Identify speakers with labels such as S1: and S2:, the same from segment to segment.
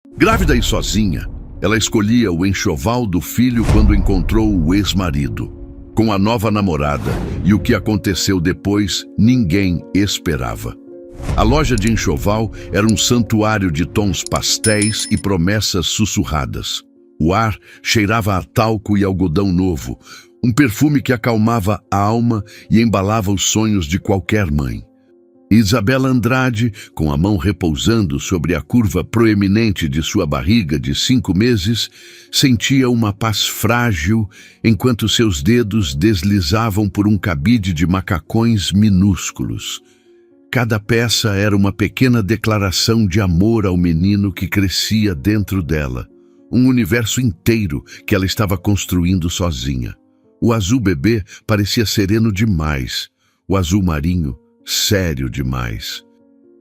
S1: Grávida e sozinha, ela escolhia o enxoval do filho quando encontrou o ex-marido. Com a nova namorada e o que aconteceu depois, ninguém esperava. A loja de enxoval era um santuário de tons pastéis e promessas sussurradas. O ar cheirava a talco e algodão novo, um perfume que acalmava a alma e embalava os sonhos de qualquer mãe. Isabela Andrade, com a mão repousando sobre a curva proeminente de sua barriga de 5 meses, sentia uma paz frágil enquanto seus dedos deslizavam por um cabide de macacões minúsculos. Cada peça era uma pequena declaração de amor ao menino que crescia dentro dela, um universo inteiro que ela estava construindo sozinha. O azul bebê parecia sereno demais, o azul marinho sério demais.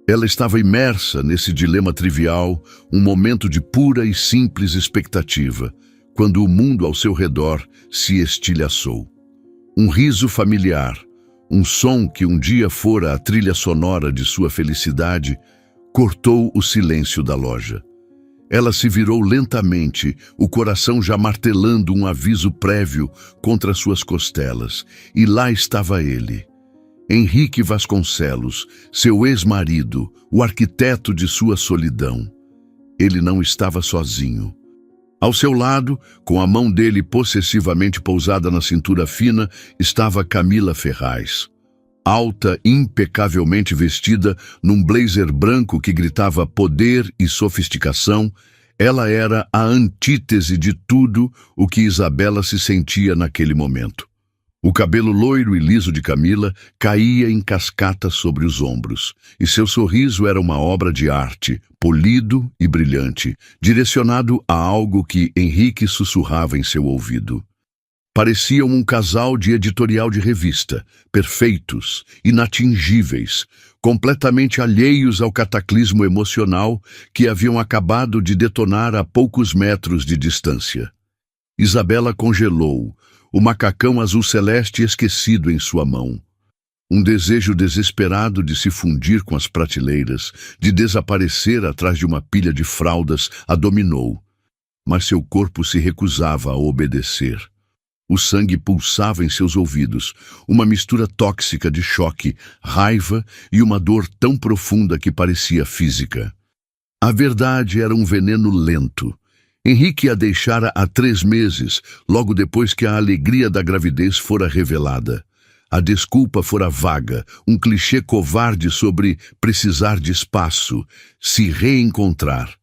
S1: Ela estava imersa nesse dilema trivial, um momento de pura e simples expectativa, quando o mundo ao seu redor se estilhaçou. Um riso familiar, um som que um dia fora a trilha sonora de sua felicidade, cortou o silêncio da loja. Ela se virou lentamente, o coração já martelando um aviso prévio contra suas costelas, e lá estava ele. Henrique Vasconcelos, seu ex-marido, o arquiteto de sua solidão. Ele não estava sozinho. Ao seu lado, com a mão dele possessivamente pousada na cintura fina, estava Camila Ferraz. Alta, impecavelmente vestida, num blazer branco que gritava poder e sofisticação, ela era a antítese de tudo o que Isabela se sentia naquele momento. O cabelo loiro e liso de Camila caía em cascata sobre os ombros, e seu sorriso era uma obra de arte, polido e brilhante, direcionado a algo que Henrique sussurrava em seu ouvido. Pareciam um casal de editorial de revista, perfeitos, inatingíveis, completamente alheios ao cataclismo emocional que haviam acabado de detonar a poucos metros de distância. Isabela congelou, o macacão azul celeste esquecido em sua mão. Um desejo desesperado de se fundir com as prateleiras, de desaparecer atrás de uma pilha de fraldas, a dominou. Mas seu corpo se recusava a obedecer. O sangue pulsava em seus ouvidos, uma mistura tóxica de choque, raiva e uma dor tão profunda que parecia física. A verdade era um veneno lento. Henrique a deixara há 3 meses, logo depois que a alegria da gravidez fora revelada. A desculpa fora vaga, um clichê covarde sobre precisar de espaço, se reencontrar.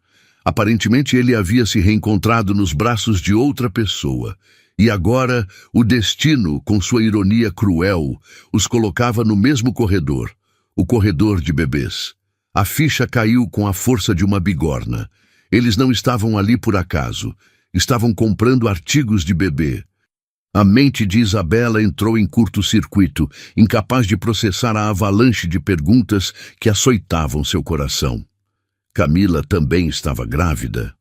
S1: Aparentemente ele havia se reencontrado nos braços de outra pessoa. E agora, o destino, com sua ironia cruel, os colocava no mesmo corredor, o corredor de bebês. A ficha caiu com a força de uma bigorna. Eles não estavam ali por acaso. Estavam comprando artigos de bebê. A mente de Isabela entrou em curto-circuito, incapaz de processar a avalanche de perguntas que açoitavam seu coração. Camila também estava grávida.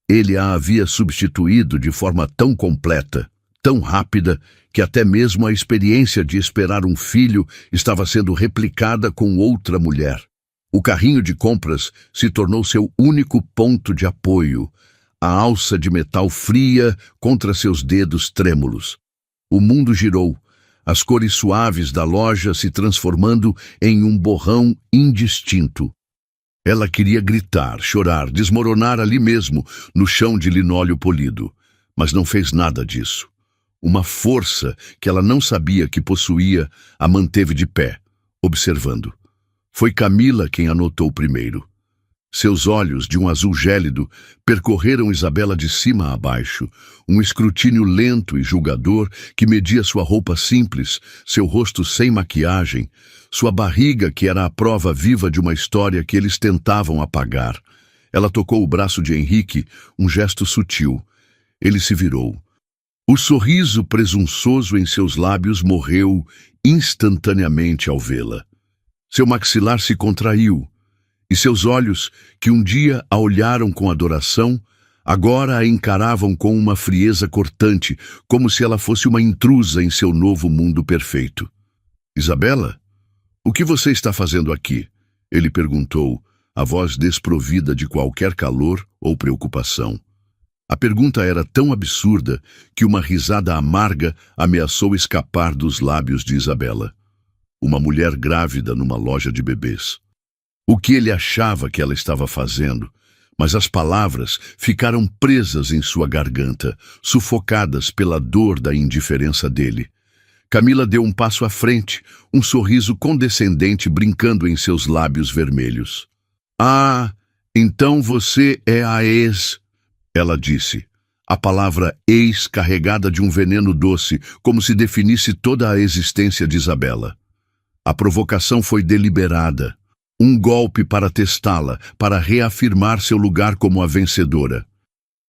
S1: Ele a havia substituído de forma tão completa, tão rápida, que até mesmo a experiência de esperar um filho estava sendo replicada com outra mulher. O carrinho de compras se tornou seu único ponto de apoio, a alça de metal fria contra seus dedos trêmulos. O mundo girou, as cores suaves da loja se transformando em um borrão indistinto. Ela queria gritar, chorar, desmoronar ali mesmo, no chão de linóleo polido, mas não fez nada disso. Uma força que ela não sabia que possuía a manteve de pé, observando. Foi Camila quem a notou primeiro. Seus olhos, de um azul gélido, percorreram Isabela de cima a baixo, um escrutínio lento e julgador que media sua roupa simples, seu rosto sem maquiagem, sua barriga que era a prova viva de uma história que eles tentavam apagar. Ela tocou o braço de Henrique, um gesto sutil. Ele se virou. O sorriso presunçoso em seus lábios morreu instantaneamente ao vê-la. Seu maxilar se contraiu, e seus olhos, que um dia a olharam com adoração, agora a encaravam com uma frieza cortante, como se ela fosse uma intrusa em seu novo mundo perfeito. "Isabela, o que você está fazendo aqui?" ele perguntou, a voz desprovida de qualquer calor ou preocupação. A pergunta era tão absurda que uma risada amarga ameaçou escapar dos lábios de Isabela. Uma mulher grávida numa loja de bebês. O que ele achava que ela estava fazendo? Mas as palavras ficaram presas em sua garganta, sufocadas pela dor da indiferença dele. Camila deu um passo à frente, um sorriso condescendente brincando em seus lábios vermelhos. "Ah, então você é a ex", ela disse. A palavra ex carregada de um veneno doce, como se definisse toda a existência de Isabela. A provocação foi deliberada. Um golpe para testá-la, para reafirmar seu lugar como a vencedora.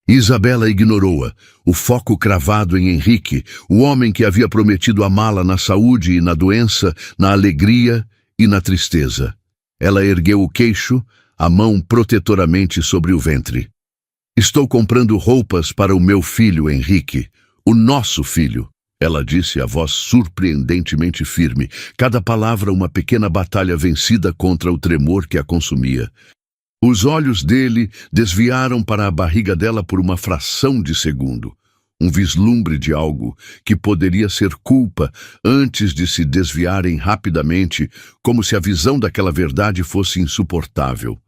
S1: Isabela ignorou-a, o foco cravado em Henrique, o homem que havia prometido amá-la na saúde e na doença, na alegria e na tristeza. Ela ergueu o queixo, a mão protetoramente sobre o ventre. "Estou comprando roupas para o meu filho, Henrique, o nosso filho", ela disse, a voz surpreendentemente firme, cada palavra uma pequena batalha vencida contra o tremor que a consumia. Os olhos dele desviaram para a barriga dela por uma fração de segundo, um vislumbre de algo que poderia ser culpa antes de se desviarem rapidamente, como se a visão daquela verdade fosse insuportável.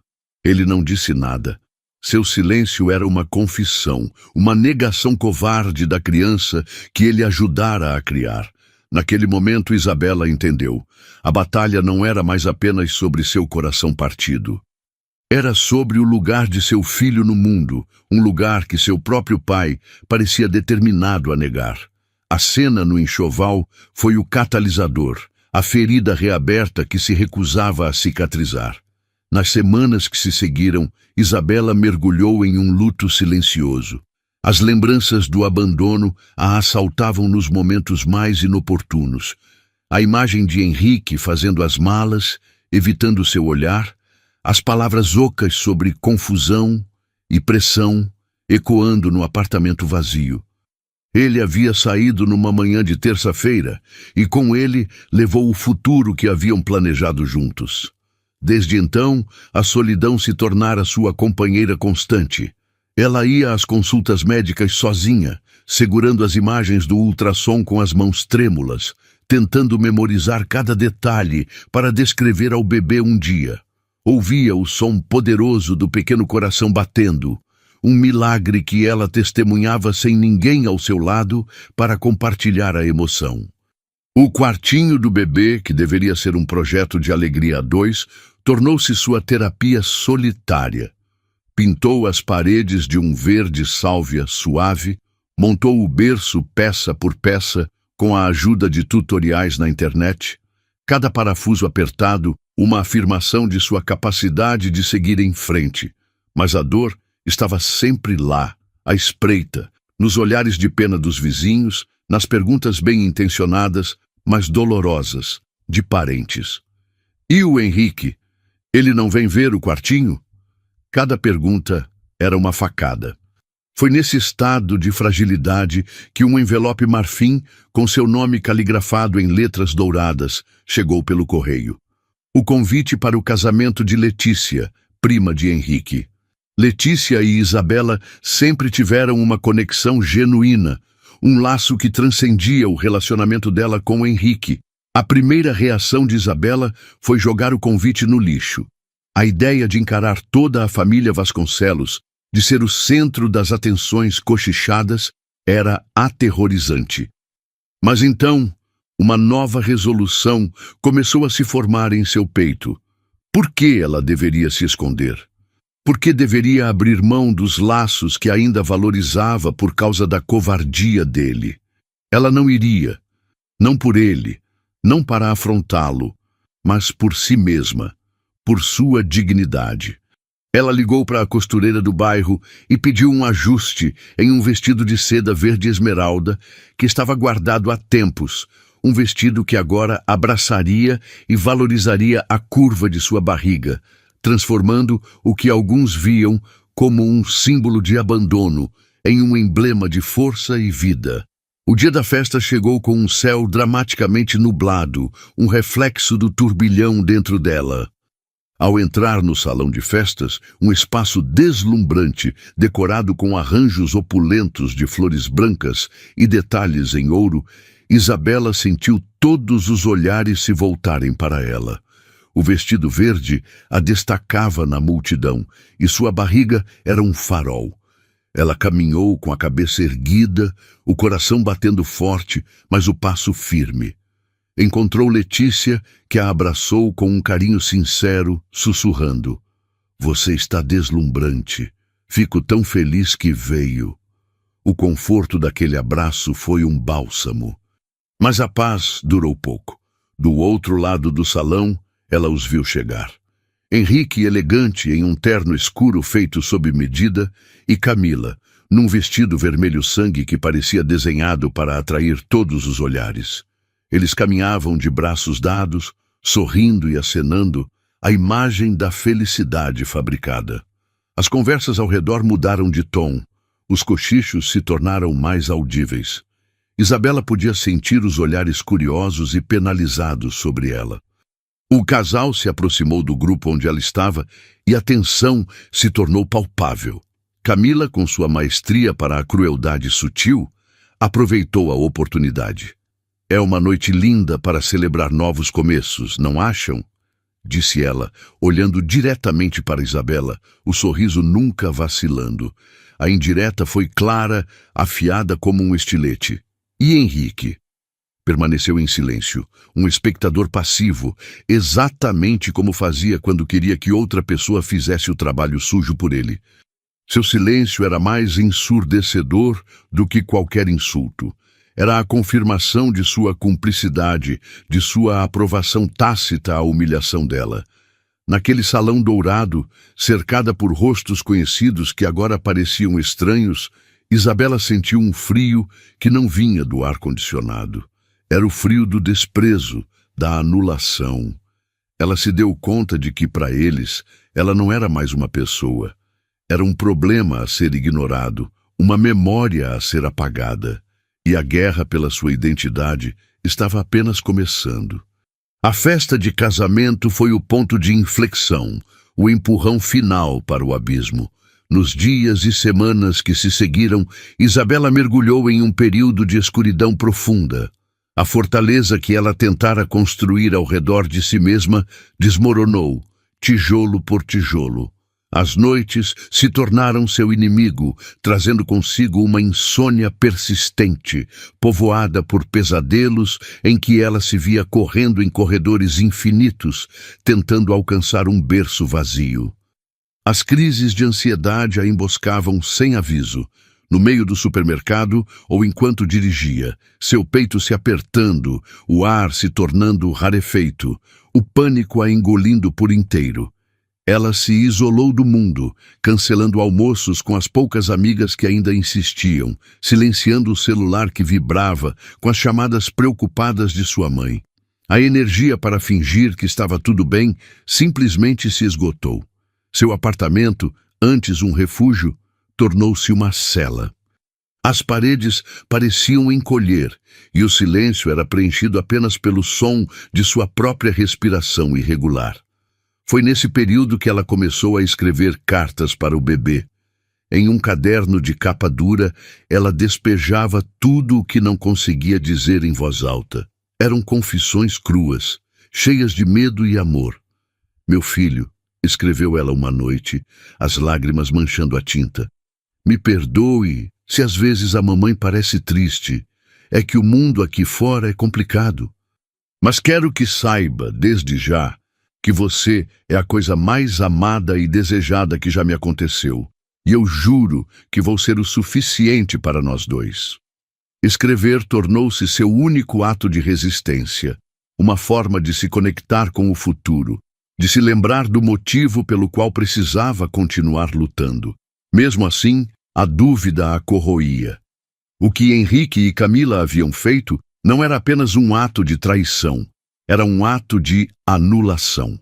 S1: Ele não disse nada. Seu silêncio era uma confissão, uma negação covarde da criança que ele ajudara a criar. Naquele momento, Isabela entendeu. A batalha não era mais apenas sobre seu coração partido. Era sobre o lugar de seu filho no mundo, um lugar que seu próprio pai parecia determinado a negar. A cena no enxoval foi o catalisador, a ferida reaberta que se recusava a cicatrizar. Nas semanas que se seguiram, Isabela mergulhou em um luto silencioso. As lembranças do abandono a assaltavam nos momentos mais inoportunos. A imagem de Henrique fazendo as malas, evitando seu olhar, as palavras ocas sobre confusão e pressão ecoando no apartamento vazio. Ele havia saído numa manhã de terça-feira e com ele levou o futuro que haviam planejado juntos. Desde então, a solidão se tornara sua companheira constante. Ela ia às consultas médicas sozinha, segurando as imagens do ultrassom com as mãos trêmulas, tentando memorizar cada detalhe para descrever ao bebê um dia. Ouvia o som poderoso do pequeno coração batendo, um milagre que ela testemunhava sem ninguém ao seu lado para compartilhar a emoção. O quartinho do bebê, que deveria ser um projeto de alegria a dois, tornou-se sua terapia solitária. Pintou as paredes de um verde sálvia suave, montou o berço peça por peça com a ajuda de tutoriais na internet, cada parafuso apertado, uma afirmação de sua capacidade de seguir em frente. Mas a dor estava sempre lá, à espreita, nos olhares de pena dos vizinhos, nas perguntas bem-intencionadas, mas dolorosas, de parentes. "E o Henrique? Ele não vem ver o quartinho?" Cada pergunta era uma facada. Foi nesse estado de fragilidade que um envelope marfim, com seu nome caligrafado em letras douradas, chegou pelo correio. O convite para o casamento de Letícia, prima de Henrique. Letícia e Isabela sempre tiveram uma conexão genuína, um laço que transcendia o relacionamento dela com Henrique. A primeira reação de Isabela foi jogar o convite no lixo. A ideia de encarar toda a família Vasconcelos, de ser o centro das atenções cochichadas, era aterrorizante. Mas então, uma nova resolução começou a se formar em seu peito. Por que ela deveria se esconder? Por que deveria abrir mão dos laços que ainda valorizava por causa da covardia dele? Ela não iria, não por ele, não para afrontá-lo, mas por si mesma, por sua dignidade. Ela ligou para a costureira do bairro e pediu um ajuste em um vestido de seda verde esmeralda que estava guardado há tempos, um vestido que agora abraçaria e valorizaria a curva de sua barriga, transformando o que alguns viam como um símbolo de abandono em um emblema de força e vida. O dia da festa chegou com um céu dramaticamente nublado, um reflexo do turbilhão dentro dela. Ao entrar no salão de festas, um espaço deslumbrante, decorado com arranjos opulentos de flores brancas e detalhes em ouro, Isabela sentiu todos os olhares se voltarem para ela. O vestido verde a destacava na multidão e sua barriga era um farol. Ela caminhou com a cabeça erguida, o coração batendo forte, mas o passo firme. Encontrou Letícia, que a abraçou com um carinho sincero, sussurrando: "Você está deslumbrante. Fico tão feliz que veio." O conforto daquele abraço foi um bálsamo. Mas a paz durou pouco. Do outro lado do salão, ela os viu chegar. Henrique, elegante, em um terno escuro feito sob medida, e Camila, num vestido vermelho sangue que parecia desenhado para atrair todos os olhares. Eles caminhavam de braços dados, sorrindo e acenando, a imagem da felicidade fabricada. As conversas ao redor mudaram de tom. Os cochichos se tornaram mais audíveis. Isabela podia sentir os olhares curiosos e penalizados sobre ela. O casal se aproximou do grupo onde ela estava e a tensão se tornou palpável. Camila, com sua maestria para a crueldade sutil, aproveitou a oportunidade. "É uma noite linda para celebrar novos começos, não acham?" disse ela, olhando diretamente para Isabela, o sorriso nunca vacilando. A indireta foi clara, afiada como um estilete. E Henrique? Permaneceu em silêncio, um espectador passivo, exatamente como fazia quando queria que outra pessoa fizesse o trabalho sujo por ele. Seu silêncio era mais ensurdecedor do que qualquer insulto. Era a confirmação de sua cumplicidade, de sua aprovação tácita à humilhação dela. Naquele salão dourado, cercada por rostos conhecidos que agora pareciam estranhos, Isabela sentiu um frio que não vinha do ar-condicionado. Era o frio do desprezo, da anulação. Ela se deu conta de que, para eles, ela não era mais uma pessoa. Era um problema a ser ignorado, uma memória a ser apagada. E a guerra pela sua identidade estava apenas começando. A festa de casamento foi o ponto de inflexão, o empurrão final para o abismo. Nos dias e semanas que se seguiram, Isabela mergulhou em um período de escuridão profunda. A fortaleza que ela tentara construir ao redor de si mesma desmoronou, tijolo por tijolo. As noites se tornaram seu inimigo, trazendo consigo uma insônia persistente, povoada por pesadelos em que ela se via correndo em corredores infinitos, tentando alcançar um berço vazio. As crises de ansiedade a emboscavam sem aviso, no meio do supermercado ou enquanto dirigia, seu peito se apertando, o ar se tornando rarefeito, o pânico a engolindo por inteiro. Ela se isolou do mundo, cancelando almoços com as poucas amigas que ainda insistiam, silenciando o celular que vibrava com as chamadas preocupadas de sua mãe. A energia para fingir que estava tudo bem simplesmente se esgotou. Seu apartamento, antes um refúgio, tornou-se uma cela. As paredes pareciam encolher e o silêncio era preenchido apenas pelo som de sua própria respiração irregular. Foi nesse período que ela começou a escrever cartas para o bebê. Em um caderno de capa dura, ela despejava tudo o que não conseguia dizer em voz alta. Eram confissões cruas, cheias de medo e amor. "Meu filho", escreveu ela uma noite, as lágrimas manchando a tinta. "Me perdoe se às vezes a mamãe parece triste. É que o mundo aqui fora é complicado. Mas quero que saiba, desde já, que você é a coisa mais amada e desejada que já me aconteceu. E eu juro que vou ser o suficiente para nós dois." Escrever tornou-se seu único ato de resistência, uma forma de se conectar com o futuro, de se lembrar do motivo pelo qual precisava continuar lutando. Mesmo assim, a dúvida a corroía. O que Henrique e Camila haviam feito não era apenas um ato de traição, era um ato de anulação.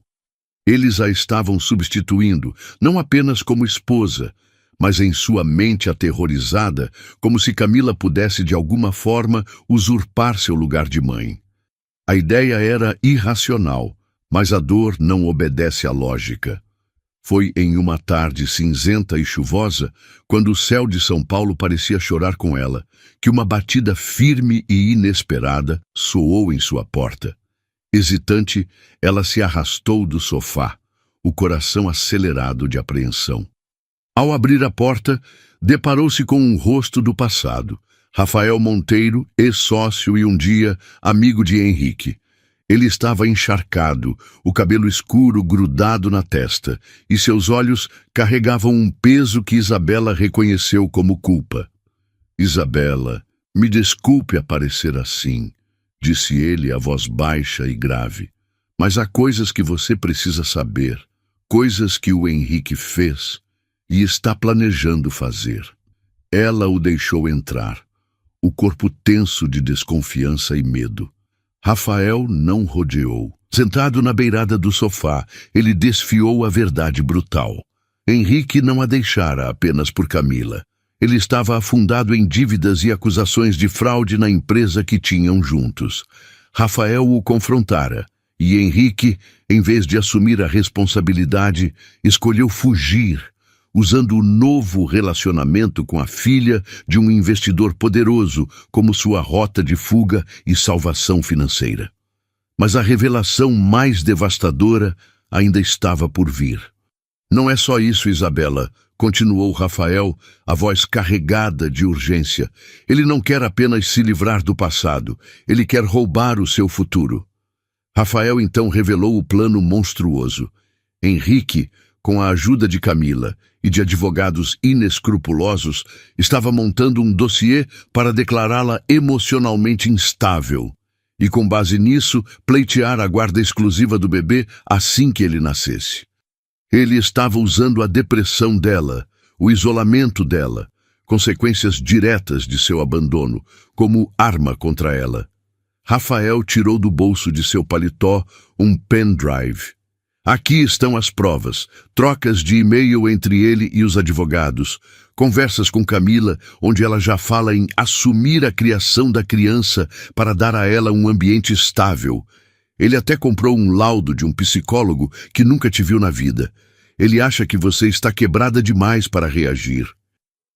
S1: Eles a estavam substituindo, não apenas como esposa, mas em sua mente aterrorizada, como se Camila pudesse de alguma forma usurpar seu lugar de mãe. A ideia era irracional, Mas a dor não obedece à lógica. Foi em uma tarde cinzenta e chuvosa, quando o céu de São Paulo parecia chorar com ela, que uma batida firme e inesperada soou em sua porta. Hesitante, ela se arrastou do sofá, o coração acelerado de apreensão. Ao abrir a porta, deparou-se com um rosto do passado. Rafael Monteiro, ex-sócio e um dia amigo de Henrique. Ele estava encharcado, o cabelo escuro grudado na testa, e seus olhos carregavam um peso que Isabela reconheceu como culpa. Isabela, me desculpe aparecer assim, disse ele a voz baixa e grave, mas há coisas que você precisa saber, coisas que o Henrique fez e está planejando fazer. Ela o deixou entrar, o corpo tenso de desconfiança e medo. Rafael não rodeou. Sentado na beirada do sofá, ele desfiou a verdade brutal. Henrique não a deixara apenas por Camila. Ele estava afundado em dívidas e acusações de fraude na empresa que tinham juntos. Rafael o confrontara, e Henrique, em vez de assumir a responsabilidade, escolheu fugir, usando o novo relacionamento com a filha de um investidor poderoso como sua rota de fuga e salvação financeira. Mas a revelação mais devastadora ainda estava por vir. Não é só isso, Isabela, continuou Rafael, a voz carregada de urgência. Ele não quer apenas se livrar do passado, ele quer roubar o seu futuro. Rafael então revelou o plano monstruoso. Henrique, com a ajuda de Camila e de advogados inescrupulosos, estava montando um dossiê para declará-la emocionalmente instável e, com base nisso, pleitear a guarda exclusiva do bebê assim que ele nascesse. Ele estava usando a depressão dela, o isolamento dela, consequências diretas de seu abandono, como arma contra ela. Rafael tirou do bolso de seu paletó um pendrive. Aqui estão as provas, trocas de e-mail entre ele e os advogados, conversas com Camila, onde ela já fala em assumir a criação da criança para dar a ela um ambiente estável. Ele até comprou um laudo de um psicólogo que nunca te viu na vida. Ele acha que você está quebrada demais para reagir.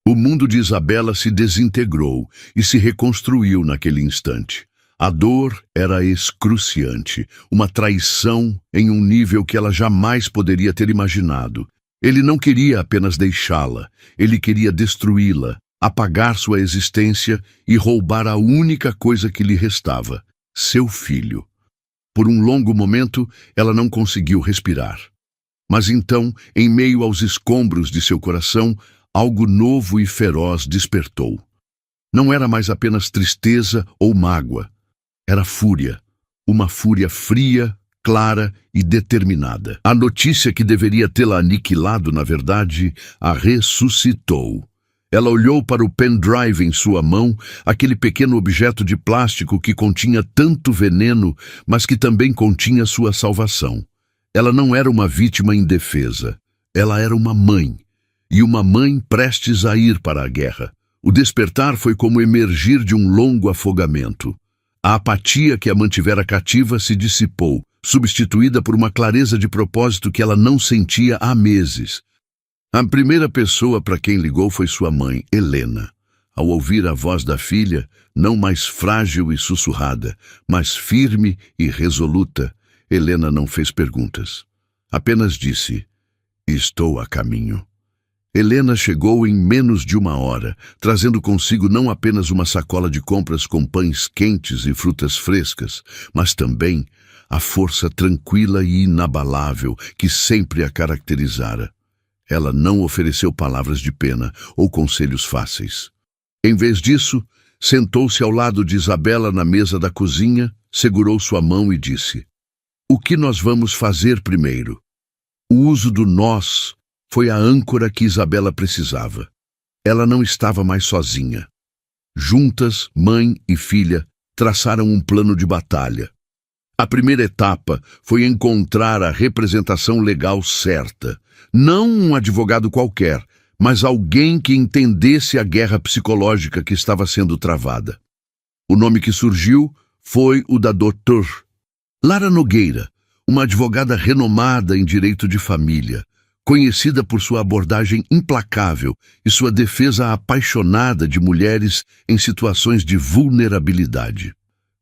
S1: O mundo de Isabela se desintegrou e se reconstruiu naquele instante. A dor era excruciante, uma traição em um nível que ela jamais poderia ter imaginado. Ele não queria apenas deixá-la, ele queria destruí-la, apagar sua existência e roubar a única coisa que lhe restava, seu filho. Por um longo momento, ela não conseguiu respirar. Mas então, em meio aos escombros de seu coração, algo novo e feroz despertou. Não era mais apenas tristeza ou mágoa. Era fúria, uma fúria fria, clara e determinada. A notícia que deveria tê-la aniquilado, na verdade, a ressuscitou. Ela olhou para o pendrive em sua mão, aquele pequeno objeto de plástico que continha tanto veneno, mas que também continha sua salvação. Ela não era uma vítima indefesa. Ela era uma mãe, e uma mãe prestes a ir para a guerra. O despertar foi como emergir de um longo afogamento. A apatia que a mantivera cativa se dissipou, substituída por uma clareza de propósito que ela não sentia há meses. A primeira pessoa para quem ligou foi sua mãe, Helena. Ao ouvir a voz da filha, não mais frágil e sussurrada, mas firme e resoluta, Helena não fez perguntas. Apenas disse, "Estou a caminho." Helena chegou em menos de uma hora, trazendo consigo não apenas uma sacola de compras com pães quentes e frutas frescas, mas também a força tranquila e inabalável que sempre a caracterizara. Ela não ofereceu palavras de pena ou conselhos fáceis. Em vez disso, sentou-se ao lado de Isabela na mesa da cozinha, segurou sua mão e disse, "O que nós vamos fazer primeiro?" O uso do nós foi a âncora que Isabela precisava. Ela não estava mais sozinha. Juntas, mãe e filha traçaram um plano de batalha. A primeira etapa foi encontrar a representação legal certa. Não um advogado qualquer, mas alguém que entendesse a guerra psicológica que estava sendo travada. O nome que surgiu foi o da Dr. Lara Nogueira, uma advogada renomada em direito de família, conhecida por sua abordagem implacável e sua defesa apaixonada de mulheres em situações de vulnerabilidade.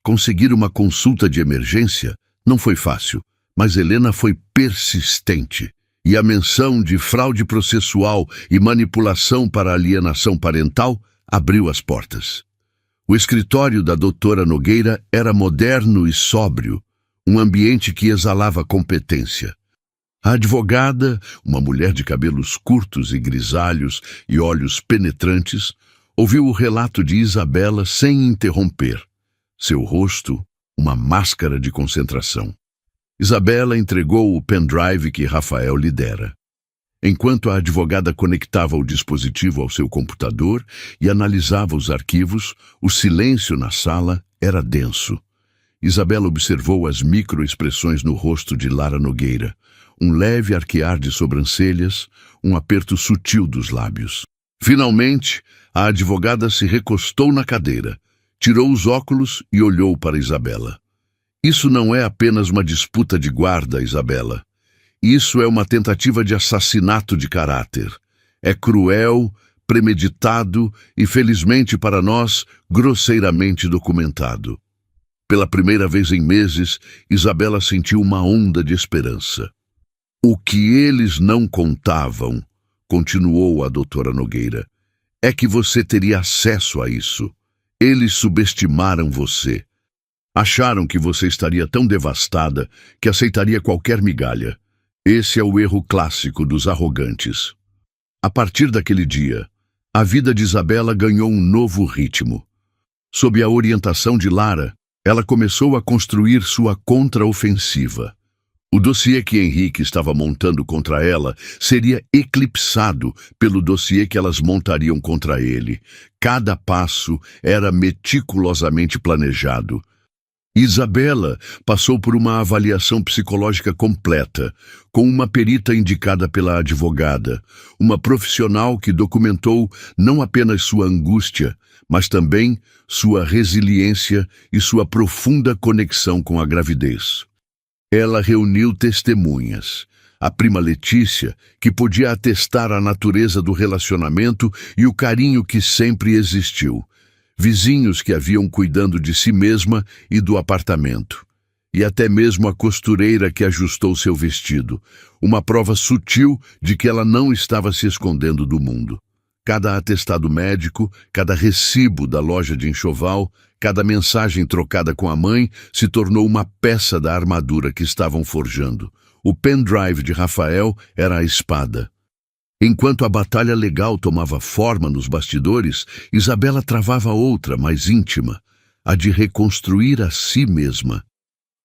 S1: Conseguir uma consulta de emergência não foi fácil, mas Helena foi persistente, e a menção de fraude processual e manipulação para alienação parental abriu as portas. O escritório da doutora Nogueira era moderno e sóbrio, um ambiente que exalava competência. A advogada, uma mulher de cabelos curtos e grisalhos e olhos penetrantes, ouviu o relato de Isabela sem interromper. Seu rosto, uma máscara de concentração. Isabela entregou o pendrive que Rafael lhe dera. Enquanto a advogada conectava o dispositivo ao seu computador e analisava os arquivos, o silêncio na sala era denso. Isabela observou as microexpressões no rosto de Lara Nogueira, um leve arquear de sobrancelhas, um aperto sutil dos lábios. Finalmente, a advogada se recostou na cadeira, tirou os óculos e olhou para Isabela. Isso não é apenas uma disputa de guarda, Isabela. Isso é uma tentativa de assassinato de caráter. É cruel, premeditado e, felizmente para nós, grosseiramente documentado. Pela primeira vez em meses, Isabela sentiu uma onda de esperança. O que eles não contavam, continuou a doutora Nogueira, é que você teria acesso a isso. Eles subestimaram você. Acharam que você estaria tão devastada que aceitaria qualquer migalha. Esse é o erro clássico dos arrogantes. A partir daquele dia, a vida de Isabela ganhou um novo ritmo. Sob a orientação de Lara, ela começou a construir sua contraofensiva. O dossiê que Henrique estava montando contra ela seria eclipsado pelo dossiê que elas montariam contra ele. Cada passo era meticulosamente planejado. Isabela passou por uma avaliação psicológica completa, com uma perita indicada pela advogada, uma profissional que documentou não apenas sua angústia, mas também sua resiliência e sua profunda conexão com a gravidez. Ela reuniu testemunhas. A prima Letícia, que podia atestar a natureza do relacionamento e o carinho que sempre existiu. Vizinhos que haviam cuidando de si mesma e do apartamento. E até mesmo a costureira que ajustou seu vestido. Uma prova sutil de que ela não estava se escondendo do mundo. Cada atestado médico, cada recibo da loja de enxoval, cada mensagem trocada com a mãe se tornou uma peça da armadura que estavam forjando. O pendrive de Rafael era a espada. Enquanto a batalha legal tomava forma nos bastidores, Isabela travava outra, mais íntima, a de reconstruir a si mesma.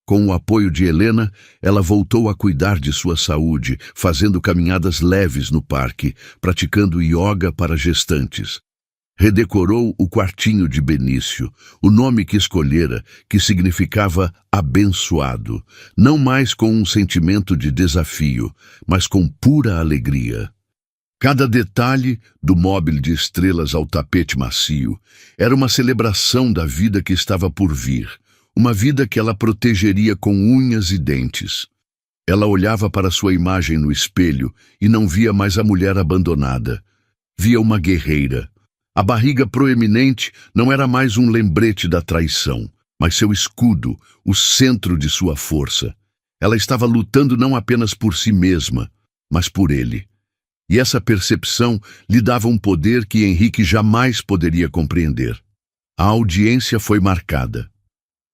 S1: Com o apoio de Helena, ela voltou a cuidar de sua saúde, fazendo caminhadas leves no parque, praticando yoga para gestantes. Redecorou o quartinho de Benício, o nome que escolhera, que significava abençoado, não mais com um sentimento de desafio, mas com pura alegria. Cada detalhe, do móvel de estrelas ao tapete macio, era uma celebração da vida que estava por vir, uma vida que ela protegeria com unhas e dentes. Ela olhava para sua imagem no espelho e não via mais a mulher abandonada. Via uma guerreira. A barriga proeminente não era mais um lembrete da traição, mas seu escudo, o centro de sua força. Ela estava lutando não apenas por si mesma, mas por ele. E essa percepção lhe dava um poder que Henrique jamais poderia compreender. A audiência foi marcada.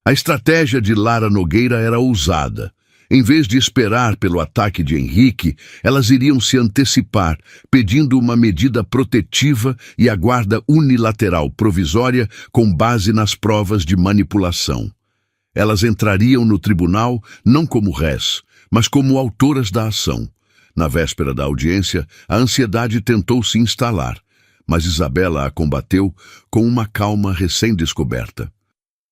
S1: A estratégia de Lara Nogueira era ousada. Em vez de esperar pelo ataque de Henrique, elas iriam se antecipar, pedindo uma medida protetiva e a guarda unilateral provisória com base nas provas de manipulação. Elas entrariam no tribunal não como réis, mas como autoras da ação. Na véspera da audiência, a ansiedade tentou se instalar, mas Isabela a combateu com uma calma recém-descoberta.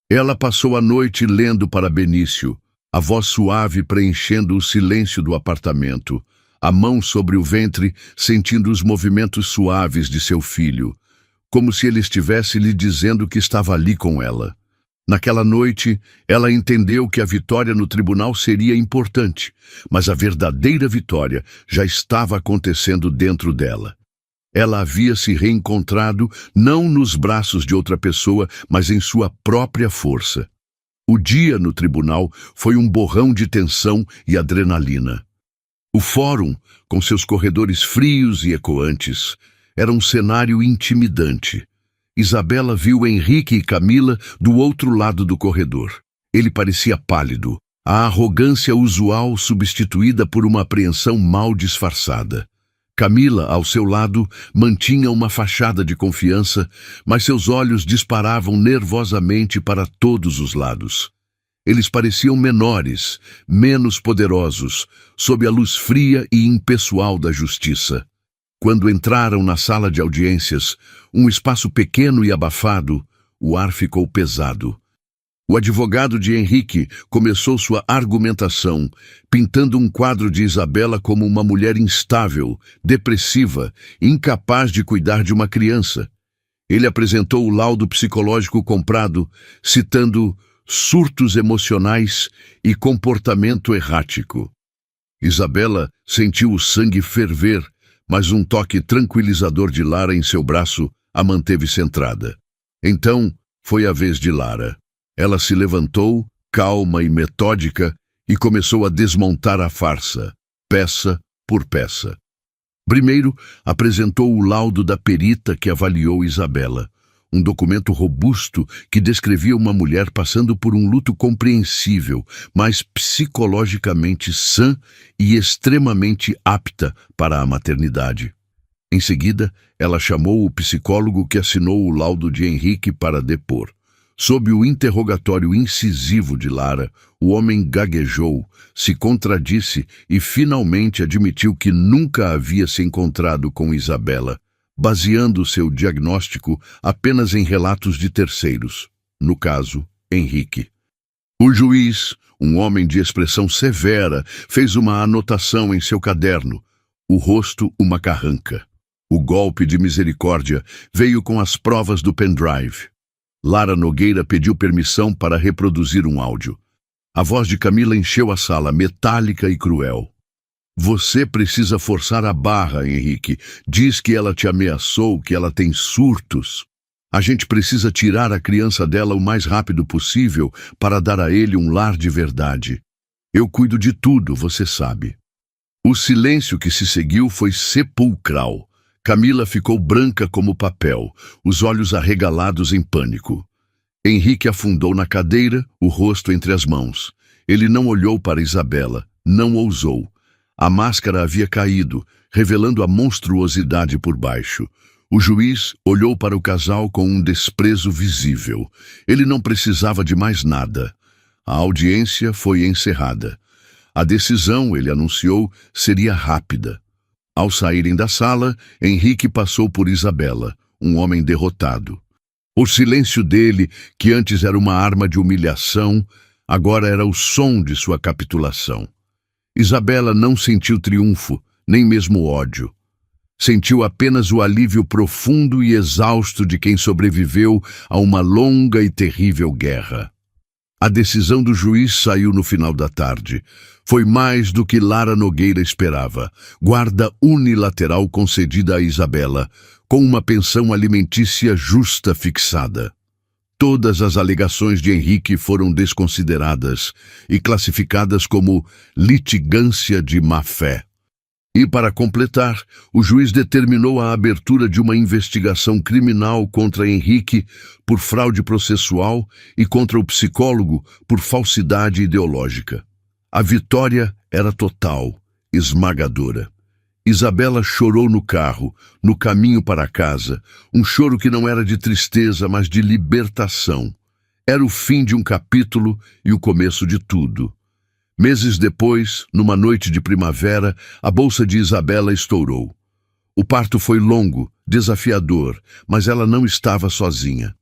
S1: Ela passou a noite lendo para Benício, a voz suave preenchendo o silêncio do apartamento, a mão sobre o ventre sentindo os movimentos suaves de seu filho, como se ele estivesse lhe dizendo que estava ali com ela. Naquela noite, ela entendeu que a vitória no tribunal seria importante, mas a verdadeira vitória já estava acontecendo dentro dela. Ela havia se reencontrado não nos braços de outra pessoa, mas em sua própria força. O dia no tribunal foi um borrão de tensão e adrenalina. O fórum, com seus corredores frios e ecoantes, era um cenário intimidante. Isabela viu Henrique e Camila do outro lado do corredor. Ele parecia pálido, a arrogância usual substituída por uma apreensão mal disfarçada. Camila, ao seu lado, mantinha uma fachada de confiança, mas seus olhos disparavam nervosamente para todos os lados. Eles pareciam menores, menos poderosos, sob a luz fria e impessoal da justiça. Quando entraram na sala de audiências, um espaço pequeno e abafado, o ar ficou pesado. O advogado de Henrique começou sua argumentação, pintando um quadro de Isabela como uma mulher instável, depressiva, incapaz de cuidar de uma criança. Ele apresentou o laudo psicológico comprado, citando surtos emocionais e comportamento errático. Isabela sentiu o sangue ferver, mas um toque tranquilizador de Lara em seu braço a manteve centrada. Então, foi a vez de Lara. Ela se levantou, calma e metódica, e começou a desmontar a farsa, peça por peça. Primeiro, apresentou o laudo da perita que avaliou Isabela, um documento robusto que descrevia uma mulher passando por um luto compreensível, mas psicologicamente sã e extremamente apta para a maternidade. Em seguida, ela chamou o psicólogo que assinou o laudo de Henrique para depor. Sob o interrogatório incisivo de Lara, o homem gaguejou, se contradisse e finalmente admitiu que nunca havia se encontrado com Isabela, baseando seu diagnóstico apenas em relatos de terceiros, no caso, Henrique. O juiz, um homem de expressão severa, fez uma anotação em seu caderno, o rosto uma carranca. O golpe de misericórdia veio com as provas do pendrive. Lara Nogueira pediu permissão para reproduzir um áudio. A voz de Camila encheu a sala, metálica e cruel. Você precisa forçar a barra, Henrique. Diz que ela te ameaçou, que ela tem surtos. A gente precisa tirar a criança dela o mais rápido possível para dar a ele um lar de verdade. Eu cuido de tudo, você sabe. O silêncio que se seguiu foi sepulcral. Camila ficou branca como papel, os olhos arregalados em pânico. Henrique afundou na cadeira, o rosto entre as mãos. Ele não olhou para Isabela, não ousou. A máscara havia caído, revelando a monstruosidade por baixo. O juiz olhou para o casal com um desprezo visível. Ele não precisava de mais nada. A audiência foi encerrada. A decisão, ele anunciou, seria rápida. Ao saírem da sala, Henrique passou por Isabela, um homem derrotado. O silêncio dele, que antes era uma arma de humilhação, agora era o som de sua capitulação. Isabela não sentiu triunfo, nem mesmo ódio. Sentiu apenas o alívio profundo e exausto de quem sobreviveu a uma longa e terrível guerra. A decisão do juiz saiu no final da tarde. Foi mais do que Lara Nogueira esperava. Guarda unilateral concedida a Isabela, com uma pensão alimentícia justa fixada. Todas as alegações de Henrique foram desconsideradas e classificadas como litigância de má-fé. E, para completar, o juiz determinou a abertura de uma investigação criminal contra Henrique por fraude processual e contra o psicólogo por falsidade ideológica. A vitória era total, esmagadora. Isabela chorou no carro, no caminho para casa, um choro que não era de tristeza, mas de libertação. Era o fim de um capítulo e o começo de tudo. Meses depois, numa noite de primavera, a bolsa de Isabela estourou. O parto foi longo, desafiador, mas ela não estava sozinha.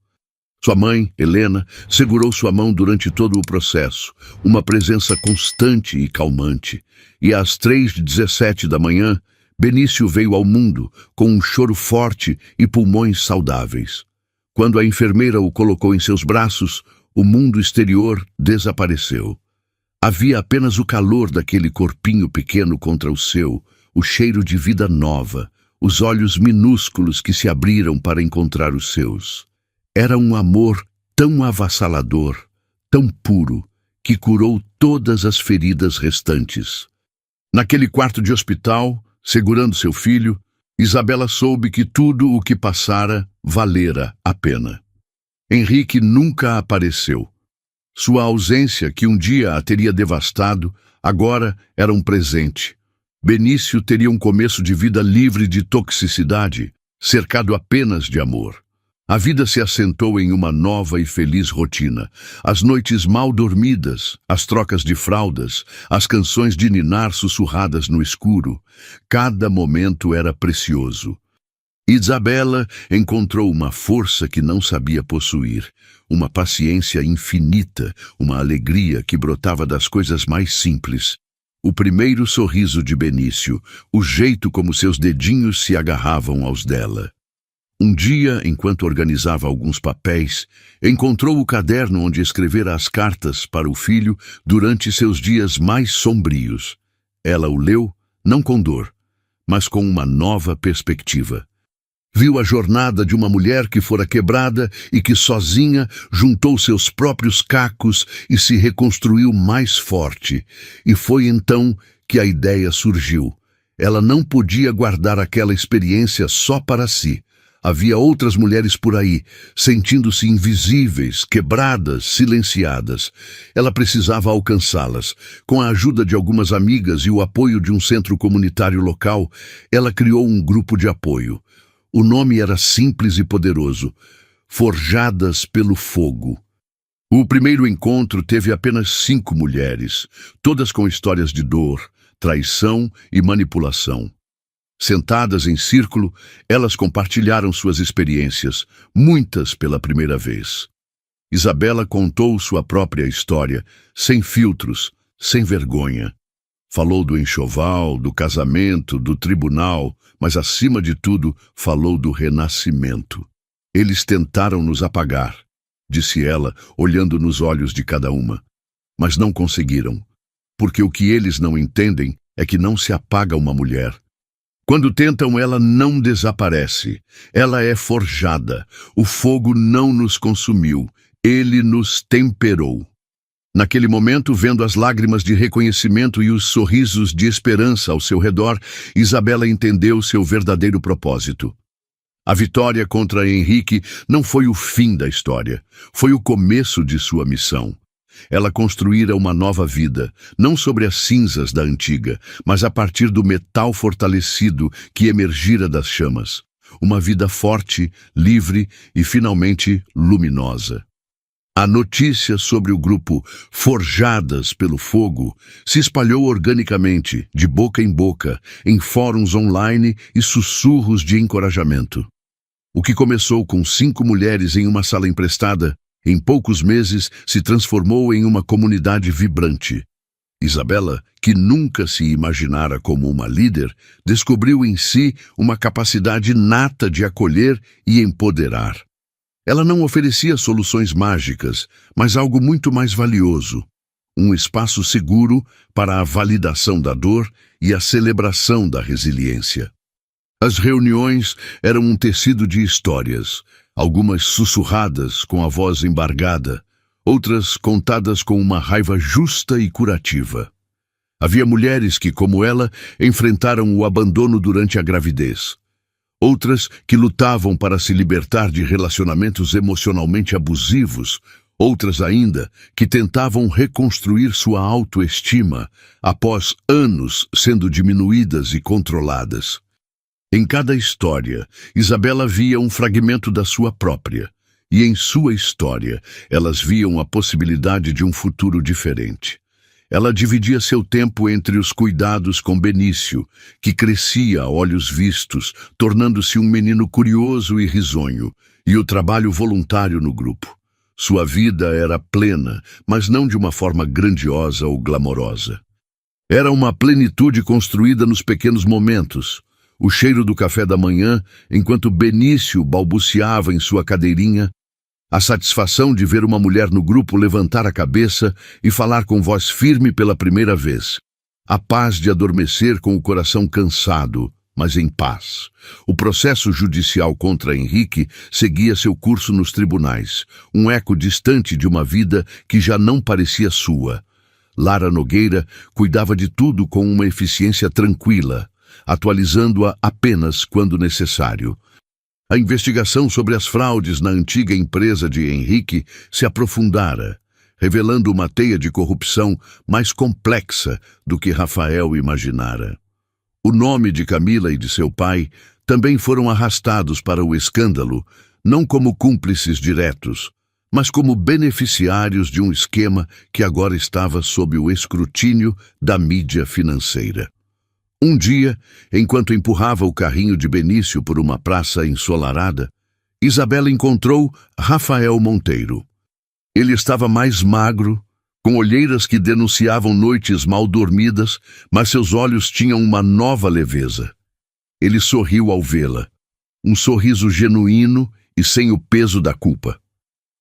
S1: Sua mãe, Helena, segurou sua mão durante todo o processo, uma presença constante e calmante. E às 3h17 da manhã, Benício veio ao mundo, com um choro forte e pulmões saudáveis. Quando a enfermeira o colocou em seus braços, o mundo exterior desapareceu. Havia apenas o calor daquele corpinho pequeno contra o seu, o cheiro de vida nova, os olhos minúsculos que se abriram para encontrar os seus. Era um amor tão avassalador, tão puro, que curou todas as feridas restantes. Naquele quarto de hospital, segurando seu filho, Isabela soube que tudo o que passara valera a pena. Henrique nunca apareceu. Sua ausência, que um dia a teria devastado, agora era um presente. Benício teria um começo de vida livre de toxicidade, cercado apenas de amor. A vida se assentou em uma nova e feliz rotina. As noites mal dormidas, as trocas de fraldas, as canções de ninar sussurradas no escuro. Cada momento era precioso. Isabela encontrou uma força que não sabia possuir, uma paciência infinita, uma alegria que brotava das coisas mais simples. O primeiro sorriso de Benício, o jeito como seus dedinhos se agarravam aos dela. Um dia, enquanto organizava alguns papéis, encontrou o caderno onde escrevera as cartas para o filho durante seus dias mais sombrios. Ela o leu, não com dor, mas com uma nova perspectiva. Viu a jornada de uma mulher que fora quebrada e que sozinha juntou seus próprios cacos e se reconstruiu mais forte. E foi então que a ideia surgiu. Ela não podia guardar aquela experiência só para si. Havia outras mulheres por aí, sentindo-se invisíveis, quebradas, silenciadas. Ela precisava alcançá-las. Com a ajuda de algumas amigas e o apoio de um centro comunitário local, ela criou um grupo de apoio. O nome era simples e poderoso: Forjadas pelo Fogo. O primeiro encontro teve apenas 5 mulheres, todas com histórias de dor, traição e manipulação. Sentadas em círculo, elas compartilharam suas experiências, muitas pela primeira vez. Isabela contou sua própria história, sem filtros, sem vergonha. Falou do enxoval, do casamento, do tribunal, mas acima de tudo, falou do renascimento. Eles tentaram nos apagar, disse ela, olhando nos olhos de cada uma. Mas não conseguiram, porque o que eles não entendem é que não se apaga uma mulher. Quando tentam, ela não desaparece. Ela é forjada. O fogo não nos consumiu. Ele nos temperou. Naquele momento, vendo as lágrimas de reconhecimento e os sorrisos de esperança ao seu redor, Isabela entendeu seu verdadeiro propósito. A vitória contra Henrique não foi o fim da história, foi o começo de sua missão. Ela construíra uma nova vida, não sobre as cinzas da antiga, mas a partir do metal fortalecido que emergira das chamas. Uma vida forte, livre e finalmente luminosa. A notícia sobre o grupo Forjadas pelo Fogo se espalhou organicamente, de boca em boca, em fóruns online e sussurros de encorajamento. O que começou com 5 mulheres em uma sala emprestada, em poucos meses se transformou em uma comunidade vibrante. Isabela, que nunca se imaginara como uma líder, descobriu em si uma capacidade nata de acolher e empoderar. Ela não oferecia soluções mágicas, mas algo muito mais valioso: um espaço seguro para a validação da dor e a celebração da resiliência. As reuniões eram um tecido de histórias, algumas sussurradas com a voz embargada, outras contadas com uma raiva justa e curativa. Havia mulheres que, como ela, enfrentaram o abandono durante a gravidez. Outras que lutavam para se libertar de relacionamentos emocionalmente abusivos, outras ainda que tentavam reconstruir sua autoestima após anos sendo diminuídas e controladas. Em cada história, Isabela via um fragmento da sua própria, e em sua história elas viam a possibilidade de um futuro diferente. Ela dividia seu tempo entre os cuidados com Benício, que crescia a olhos vistos, tornando-se um menino curioso e risonho, e o trabalho voluntário no grupo. Sua vida era plena, mas não de uma forma grandiosa ou glamourosa. Era uma plenitude construída nos pequenos momentos. O cheiro do café da manhã, enquanto Benício balbuciava em sua cadeirinha, A satisfação de ver uma mulher no grupo levantar a cabeça e falar com voz firme pela primeira vez. A paz de adormecer com o coração cansado, mas em paz. O processo judicial contra Henrique seguia seu curso nos tribunais, um eco distante de uma vida que já não parecia sua. Lara Nogueira cuidava de tudo com uma eficiência tranquila, atualizando-a apenas quando necessário. A investigação sobre as fraudes na antiga empresa de Henrique se aprofundara, revelando uma teia de corrupção mais complexa do que Rafael imaginara. O nome de Camila e de seu pai também foram arrastados para o escândalo, não como cúmplices diretos, mas como beneficiários de um esquema que agora estava sob o escrutínio da mídia financeira. Um dia, enquanto empurrava o carrinho de Benício por uma praça ensolarada, Isabela encontrou Rafael Monteiro. Ele estava mais magro, com olheiras que denunciavam noites mal dormidas, mas seus olhos tinham uma nova leveza. Ele sorriu ao vê-la, um sorriso genuíno e sem o peso da culpa.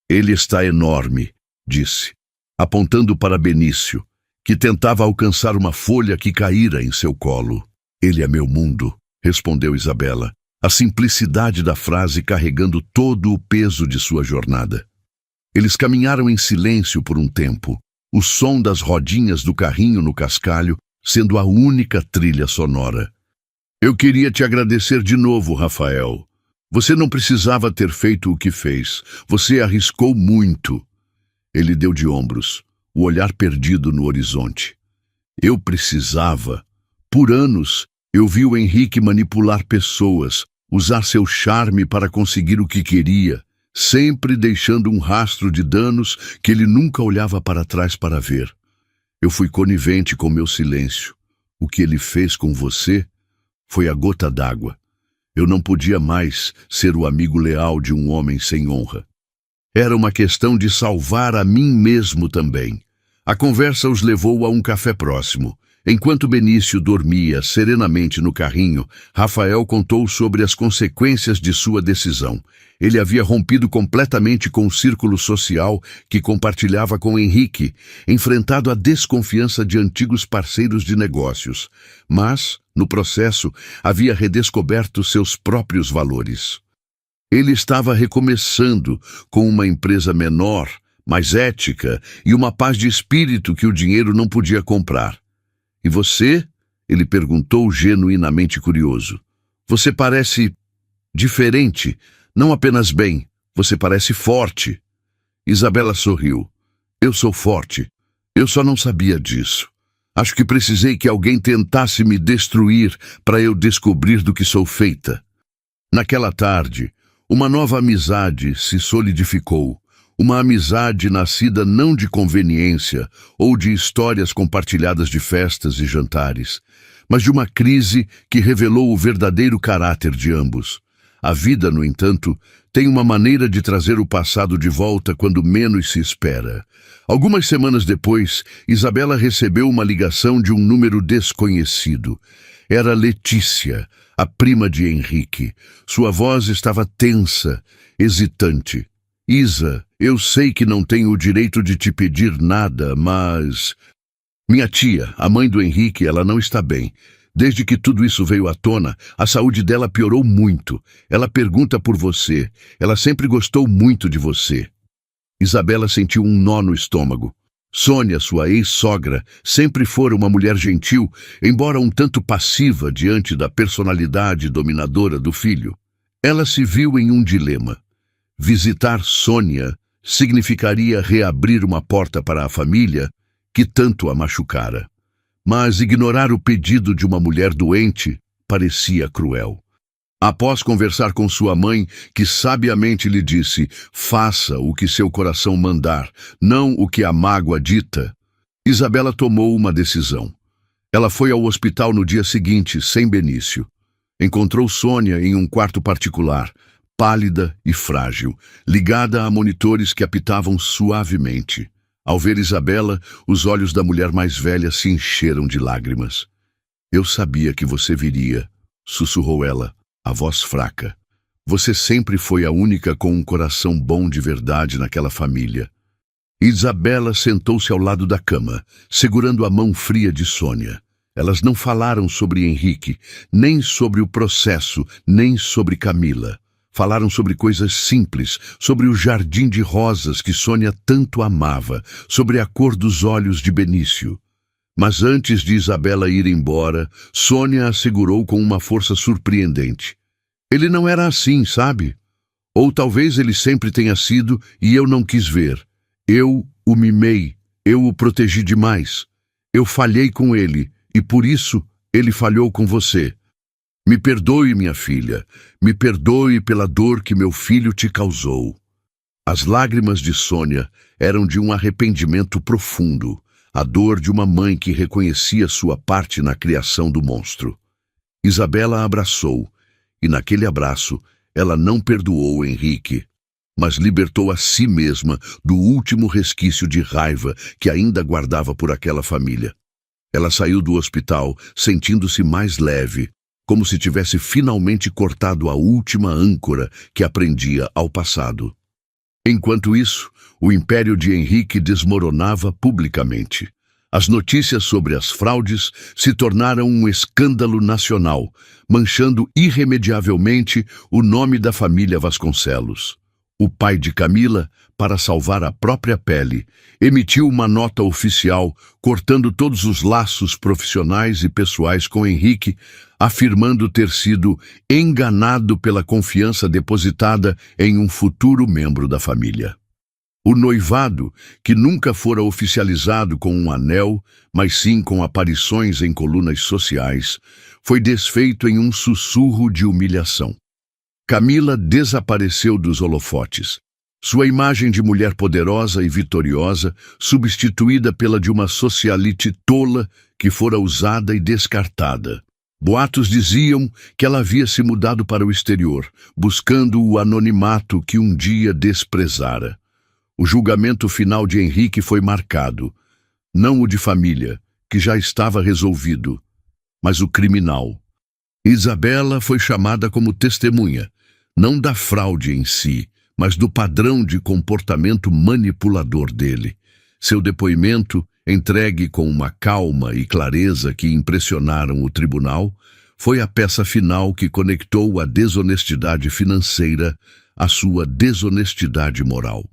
S1: Ele está enorme, disse, apontando para Benício, que tentava alcançar uma folha que caíra em seu colo. Ele é meu mundo, respondeu Isabela, a simplicidade da frase carregando todo o peso de sua jornada. Eles caminharam em silêncio por um tempo, o som das rodinhas do carrinho no cascalho sendo a única trilha sonora. Eu queria te agradecer de novo, Rafael. Você não precisava ter feito o que fez. Você arriscou muito. Ele deu de ombros, o olhar perdido no horizonte. Eu precisava. Por anos, eu vi o Henrique manipular pessoas, usar seu charme para conseguir o que queria, sempre deixando um rastro de danos que ele nunca olhava para trás para ver. Eu fui conivente com meu silêncio. O que ele fez com você foi a gota d'água. Eu não podia mais ser o amigo leal de um homem sem honra. Era uma questão de salvar a mim mesmo também. A conversa os levou a um café próximo. Enquanto Benício dormia serenamente no carrinho, Rafael contou sobre as consequências de sua decisão. Ele havia rompido completamente com o círculo social que compartilhava com Henrique, enfrentado a desconfiança de antigos parceiros de negócios. Mas, no processo, havia redescoberto seus próprios valores. Ele estava recomeçando com uma empresa menor, mais ética e uma paz de espírito que o dinheiro não podia comprar. E você? Ele perguntou genuinamente curioso. Você parece diferente, não apenas bem, você parece forte. Isabela sorriu. Eu sou forte. Eu só não sabia disso. Acho que precisei que alguém tentasse me destruir para eu descobrir do que sou feita. Naquela tarde, uma nova amizade se solidificou. Uma amizade nascida não de conveniência ou de histórias compartilhadas de festas e jantares, mas de uma crise que revelou o verdadeiro caráter de ambos. A vida, no entanto, tem uma maneira de trazer o passado de volta quando menos se espera. Algumas semanas depois, Isabela recebeu uma ligação de um número desconhecido. Era Letícia, a prima de Henrique. Sua voz estava tensa, hesitante. Isa, eu sei que não tenho o direito de te pedir nada, mas... Minha tia, a mãe do Henrique, ela não está bem. Desde que tudo isso veio à tona, a saúde dela piorou muito. Ela pergunta por você. Ela sempre gostou muito de você. Isabela sentiu um nó no estômago. Sônia, sua ex-sogra, sempre fora uma mulher gentil, embora um tanto passiva diante da personalidade dominadora do filho. Ela se viu em um dilema. Visitar Sônia significaria reabrir uma porta para a família que tanto a machucara. Mas ignorar o pedido de uma mulher doente parecia cruel. Após conversar com sua mãe, que sabiamente lhe disse: faça o que seu coração mandar, não o que a mágoa dita, Isabela tomou uma decisão. Ela foi ao hospital no dia seguinte, sem Benício. Encontrou Sônia em um quarto particular, pálida e frágil, ligada a monitores que apitavam suavemente. Ao ver Isabela, os olhos da mulher mais velha se encheram de lágrimas. Eu sabia que você viria, sussurrou ela, a voz fraca. Você sempre foi a única com um coração bom de verdade naquela família. Isabela sentou-se ao lado da cama, segurando a mão fria de Sônia. Elas não falaram sobre Henrique, nem sobre o processo, nem sobre Camila. Falaram sobre coisas simples, sobre o jardim de rosas que Sônia tanto amava, sobre a cor dos olhos de Benício. Mas antes de Isabela ir embora, Sônia assegurou com uma força surpreendente. Ele não era assim, sabe? Ou talvez ele sempre tenha sido e eu não quis ver. Eu o mimei, eu o protegi demais. Eu falhei com ele e por isso ele falhou com você. Me perdoe, minha filha, me perdoe pela dor que meu filho te causou. As lágrimas de Sônia eram de um arrependimento profundo, a dor de uma mãe que reconhecia sua parte na criação do monstro. Isabela a abraçou, e naquele abraço ela não perdoou Henrique, mas libertou a si mesma do último resquício de raiva que ainda guardava por aquela família. Ela saiu do hospital sentindo-se mais leve, como se tivesse finalmente cortado a última âncora que a prendia ao passado. Enquanto isso, o império de Henrique desmoronava publicamente. As notícias sobre as fraudes se tornaram um escândalo nacional, manchando irremediavelmente o nome da família Vasconcelos. O pai de Camila, para salvar a própria pele, emitiu uma nota oficial cortando todos os laços profissionais e pessoais com Henrique, afirmando ter sido enganado pela confiança depositada em um futuro membro da família. O noivado, que nunca fora oficializado com um anel, mas sim com aparições em colunas sociais, foi desfeito em um sussurro de humilhação. Camila desapareceu dos holofotes. Sua imagem de mulher poderosa e vitoriosa, substituída pela de uma socialite tola que fora usada e descartada. Boatos diziam que ela havia se mudado para o exterior, buscando o anonimato que um dia desprezara. O julgamento final de Henrique foi marcado, não o de família, que já estava resolvido, mas o criminal. Isabela foi chamada como testemunha, não da fraude em si, mas do padrão de comportamento manipulador dele. Seu depoimento, entregue com uma calma e clareza que impressionaram o tribunal, foi a peça final que conectou a desonestidade financeira à sua desonestidade moral.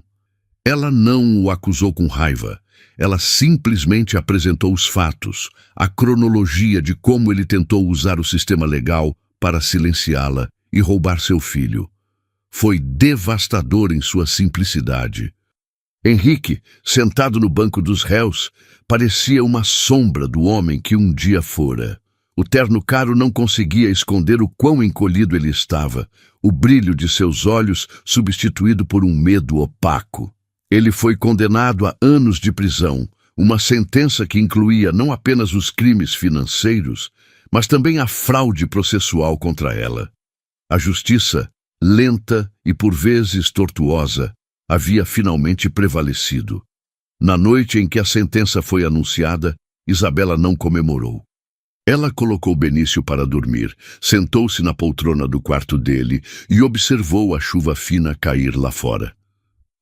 S1: Ela não o acusou com raiva, ela simplesmente apresentou os fatos, a cronologia de como ele tentou usar o sistema legal para silenciá-la e roubar seu filho. Foi devastador em sua simplicidade. Henrique, sentado no banco dos réus, parecia uma sombra do homem que um dia fora. O terno caro não conseguia esconder o quão encolhido ele estava, o brilho de seus olhos substituído por um medo opaco. Ele foi condenado a anos de prisão, uma sentença que incluía não apenas os crimes financeiros, mas também a fraude processual contra ela. A justiça, lenta e por vezes tortuosa, havia finalmente prevalecido. Na noite em que a sentença foi anunciada, Isabela não comemorou. Ela colocou Benício para dormir, sentou-se na poltrona do quarto dele e observou a chuva fina cair lá fora.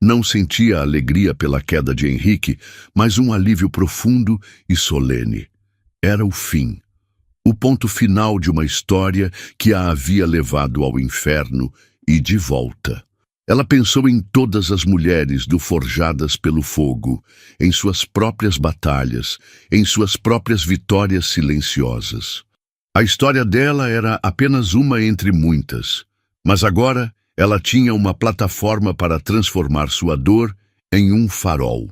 S1: Não sentia alegria pela queda de Henrique, mas um alívio profundo e solene. Era o fim. O ponto final de uma história que a havia levado ao inferno e de volta. Ela pensou em todas as mulheres do Forjadas pelo Fogo, em suas próprias batalhas, em suas próprias vitórias silenciosas. A história dela era apenas uma entre muitas, mas agora ela tinha uma plataforma para transformar sua dor em um farol.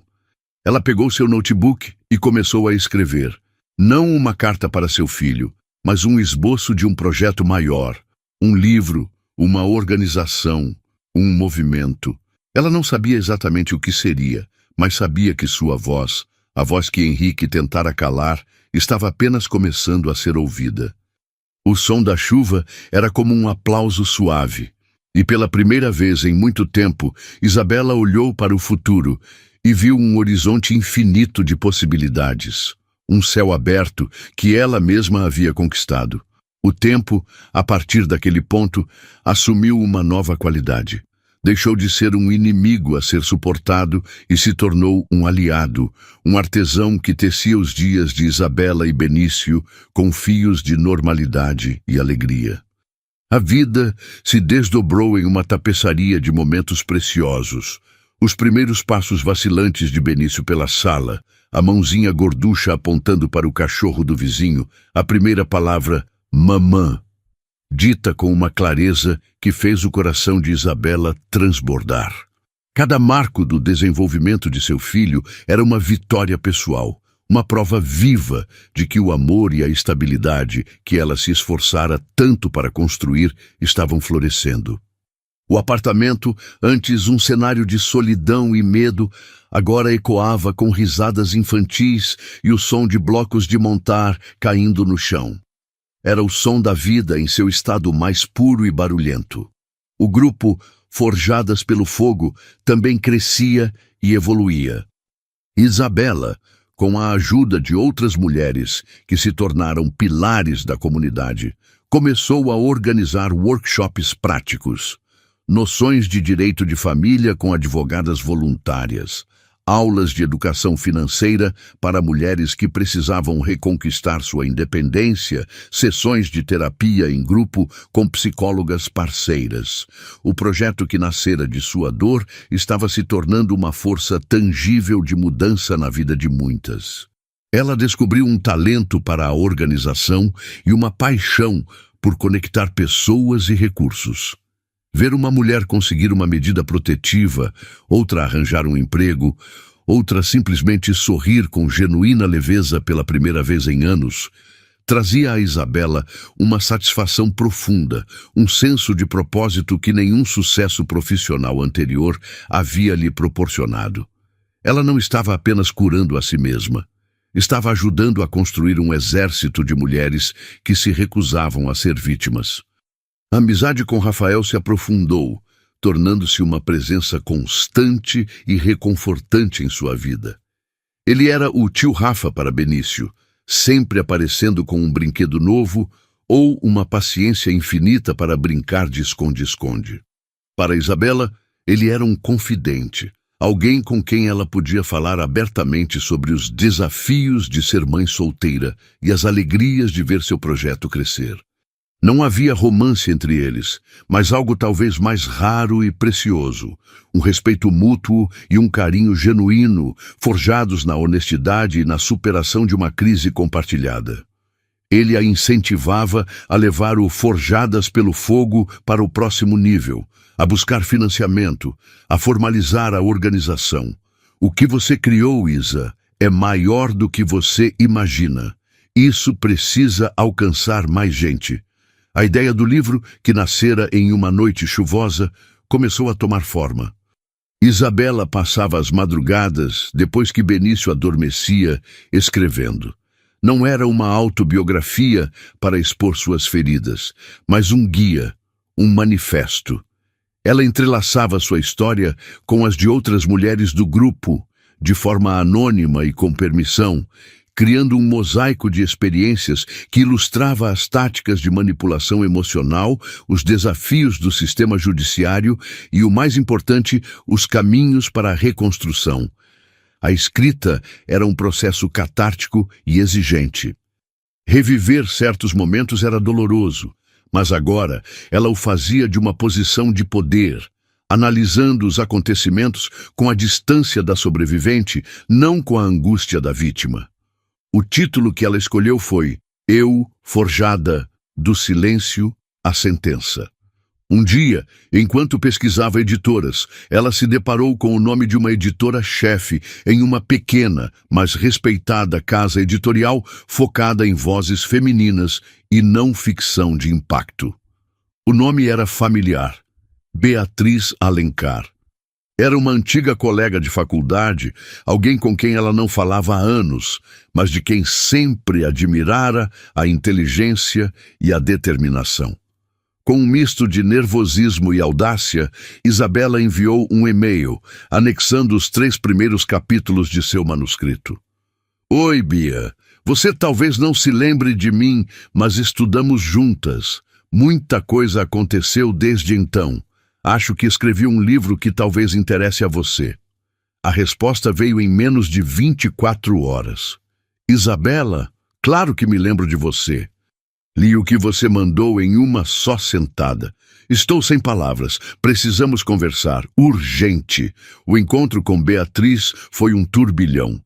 S1: Ela pegou seu notebook e começou a escrever, não uma carta para seu filho, mas um esboço de um projeto maior, um livro, uma organização, um movimento. Ela não sabia exatamente o que seria, mas sabia que sua voz, a voz que Henrique tentara calar, estava apenas começando a ser ouvida. O som da chuva era como um aplauso suave, e pela primeira vez em muito tempo, Isabela olhou para o futuro e viu um horizonte infinito de possibilidades, um céu aberto que ela mesma havia conquistado. O tempo, a partir daquele ponto, assumiu uma nova qualidade. Deixou de ser um inimigo a ser suportado e se tornou um aliado, um artesão que tecia os dias de Isabela e Benício com fios de normalidade e alegria. A vida se desdobrou em uma tapeçaria de momentos preciosos. Os primeiros passos vacilantes de Benício pela sala, a mãozinha gorducha apontando para o cachorro do vizinho, a primeira palavra, mamã, dita com uma clareza que fez o coração de Isabela transbordar. Cada marco do desenvolvimento de seu filho era uma vitória pessoal, uma prova viva de que o amor e a estabilidade que ela se esforçara tanto para construir estavam florescendo. O apartamento, antes um cenário de solidão e medo, agora ecoava com risadas infantis e o som de blocos de montar caindo no chão. Era o som da vida em seu estado mais puro e barulhento. O grupo, Forjadas pelo Fogo, também crescia e evoluía. Isabela, com a ajuda de outras mulheres que se tornaram pilares da comunidade, começou a organizar workshops práticos, noções de direito de família com advogadas voluntárias, aulas de educação financeira para mulheres que precisavam reconquistar sua independência, sessões de terapia em grupo com psicólogas parceiras. O projeto que nascera de sua dor estava se tornando uma força tangível de mudança na vida de muitas. Ela descobriu um talento para a organização e uma paixão por conectar pessoas e recursos. Ver uma mulher conseguir uma medida protetiva, outra arranjar um emprego, outra simplesmente sorrir com genuína leveza pela primeira vez em anos, trazia a Isabela uma satisfação profunda, um senso de propósito que nenhum sucesso profissional anterior havia lhe proporcionado. Ela não estava apenas curando a si mesma, estava ajudando a construir um exército de mulheres que se recusavam a ser vítimas. A amizade com Rafael se aprofundou, tornando-se uma presença constante e reconfortante em sua vida. Ele era o tio Rafa para Benício, sempre aparecendo com um brinquedo novo ou uma paciência infinita para brincar de esconde-esconde. Para Isabela, ele era um confidente, alguém com quem ela podia falar abertamente sobre os desafios de ser mãe solteira e as alegrias de ver seu projeto crescer. Não havia romance entre eles, mas algo talvez mais raro e precioso, um respeito mútuo e um carinho genuíno, forjados na honestidade e na superação de uma crise compartilhada. Ele a incentivava a levar o Forjadas pelo Fogo para o próximo nível, a buscar financiamento, a formalizar a organização. O que você criou, Isa, é maior do que você imagina. Isso precisa alcançar mais gente. A ideia do livro, que nascera em uma noite chuvosa, começou a tomar forma. Isabela passava as madrugadas, depois que Benício adormecia, escrevendo. Não era uma autobiografia para expor suas feridas, mas um guia, um manifesto. Ela entrelaçava sua história com as de outras mulheres do grupo, de forma anônima e com permissão, criando um mosaico de experiências que ilustrava as táticas de manipulação emocional, os desafios do sistema judiciário e, o mais importante, os caminhos para a reconstrução. A escrita era um processo catártico e exigente. Reviver certos momentos era doloroso, mas agora ela o fazia de uma posição de poder, analisando os acontecimentos com a distância da sobrevivente, não com a angústia da vítima. O título que ela escolheu foi Eu, Forjada, do Silêncio à Sentença. Um dia, enquanto pesquisava editoras, ela se deparou com o nome de uma editora-chefe em uma pequena, mas respeitada casa editorial focada em vozes femininas e não ficção de impacto. O nome era familiar, Beatriz Alencar. Era uma antiga colega de faculdade, alguém com quem ela não falava há anos, mas de quem sempre admirara a inteligência e a determinação. Com um misto de nervosismo e audácia, Isabela enviou um e-mail, anexando os 3 primeiros capítulos de seu manuscrito. Oi, Bia. Você talvez não se lembre de mim, mas estudamos juntas. Muita coisa aconteceu desde então. Acho que escrevi um livro que talvez interesse a você. A resposta veio em menos de 24 horas. Isabela, claro que me lembro de você. Li o que você mandou em uma só sentada. Estou sem palavras. Precisamos conversar. Urgente. O encontro com Beatriz foi um turbilhão.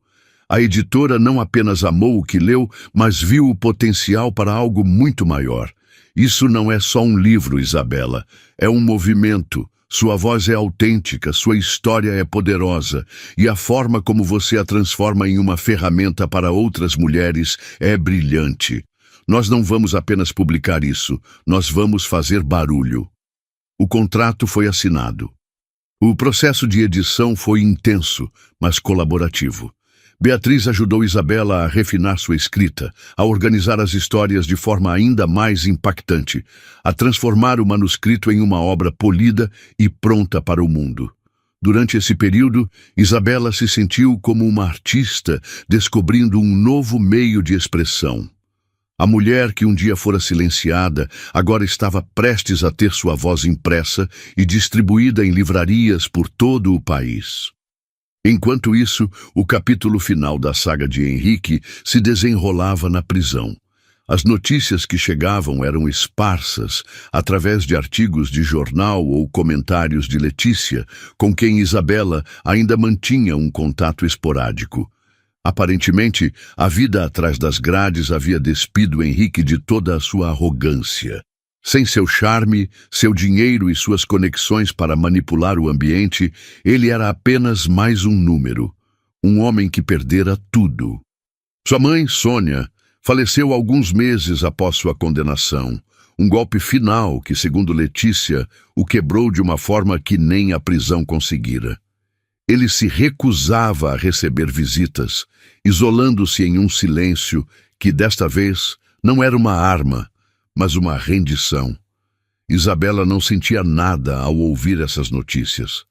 S1: A editora não apenas amou o que leu, mas viu o potencial para algo muito maior. Isso não é só um livro, Isabela. É um movimento. Sua voz é autêntica, sua história é poderosa, e a forma como você a transforma em uma ferramenta para outras mulheres é brilhante. Nós não vamos apenas publicar isso, nós vamos fazer barulho. O contrato foi assinado. O processo de edição foi intenso, mas colaborativo. Beatriz ajudou Isabela a refinar sua escrita, a organizar as histórias de forma ainda mais impactante, a transformar o manuscrito em uma obra polida e pronta para o mundo. Durante esse período, Isabela se sentiu como uma artista descobrindo um novo meio de expressão. A mulher que um dia fora silenciada, agora estava prestes a ter sua voz impressa e distribuída em livrarias por todo o país. Enquanto isso, o capítulo final da saga de Henrique se desenrolava na prisão. As notícias que chegavam eram esparsas, através de artigos de jornal ou comentários de Letícia, com quem Isabela ainda mantinha um contato esporádico. Aparentemente, a vida atrás das grades havia despido Henrique de toda a sua arrogância. Sem seu charme, seu dinheiro e suas conexões para manipular o ambiente, ele era apenas mais um número. Um homem que perdera tudo. Sua mãe, Sônia, faleceu alguns meses após sua condenação. Um golpe final que, segundo Letícia, o quebrou de uma forma que nem a prisão conseguira. Ele se recusava a receber visitas, isolando-se em um silêncio que, desta vez, não era uma arma, mas uma rendição. Isabela não sentia nada ao ouvir essas notícias.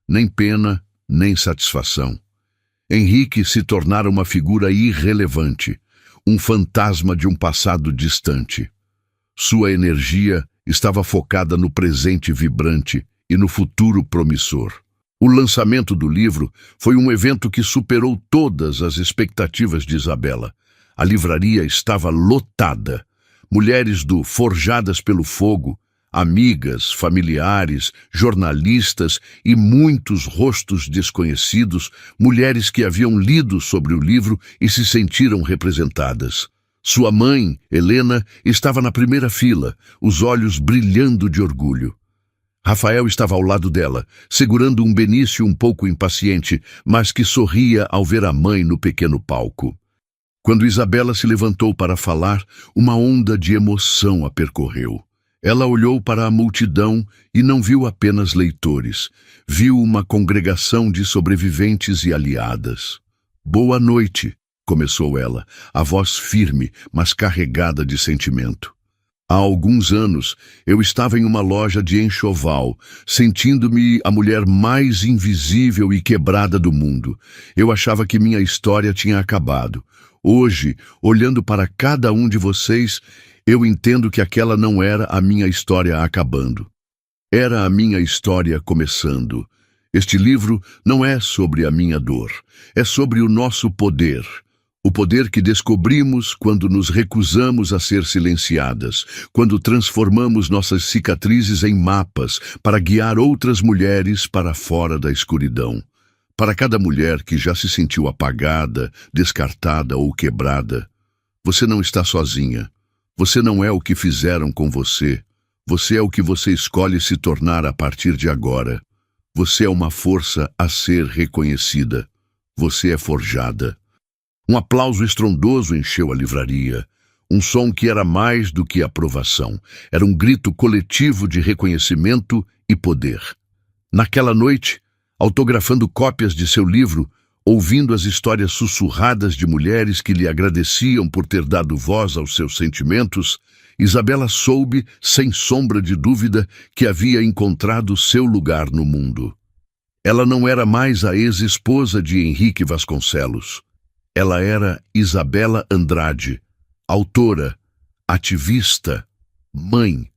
S1: Nem pena, nem satisfação. Henrique se tornara uma figura irrelevante, um fantasma de um passado distante. Sua energia estava focada no presente vibrante e no futuro promissor. O lançamento do livro foi um evento que superou todas as expectativas de Isabela. A livraria estava lotada. Mulheres do Forjadas pelo Fogo, amigas, familiares, jornalistas e muitos rostos desconhecidos, mulheres que haviam lido sobre o livro e se sentiram representadas. Sua mãe, Helena, estava na primeira fila, os olhos brilhando de orgulho. Rafael estava ao lado dela, segurando um Benício um pouco impaciente, mas que sorria ao ver a mãe no pequeno palco. Quando Isabela se levantou para falar, uma onda de emoção a percorreu. Ela olhou para a multidão e não viu apenas leitores. Viu uma congregação de sobreviventes e aliadas. "Boa noite", começou ela, a voz firme, mas carregada de sentimento. Há alguns anos, eu estava em uma loja de enxoval, sentindo-me a mulher mais invisível e quebrada do mundo. Eu achava que minha história tinha acabado. Hoje, olhando para cada um de vocês, eu entendo que aquela não era a minha história acabando. Era a minha história começando. Este livro não é sobre a minha dor, é sobre o nosso poder. O poder que descobrimos quando nos recusamos a ser silenciadas, quando transformamos nossas cicatrizes em mapas para guiar outras mulheres para fora da escuridão. Para cada mulher que já se sentiu apagada, descartada ou quebrada, você não está sozinha. Você não é o que fizeram com você. Você é o que você escolhe se tornar a partir de agora. Você é uma força a ser reconhecida. Você é forjada. Um aplauso estrondoso encheu a livraria. Um som que era mais do que aprovação. Era um grito coletivo de reconhecimento e poder. Naquela noite, autografando cópias de seu livro, ouvindo as histórias sussurradas de mulheres que lhe agradeciam por ter dado voz aos seus sentimentos, Isabela soube, sem sombra de dúvida, que havia encontrado seu lugar no mundo. Ela não era mais a ex-esposa de Henrique Vasconcelos. Ela era Isabela Andrade, autora, ativista, mãe.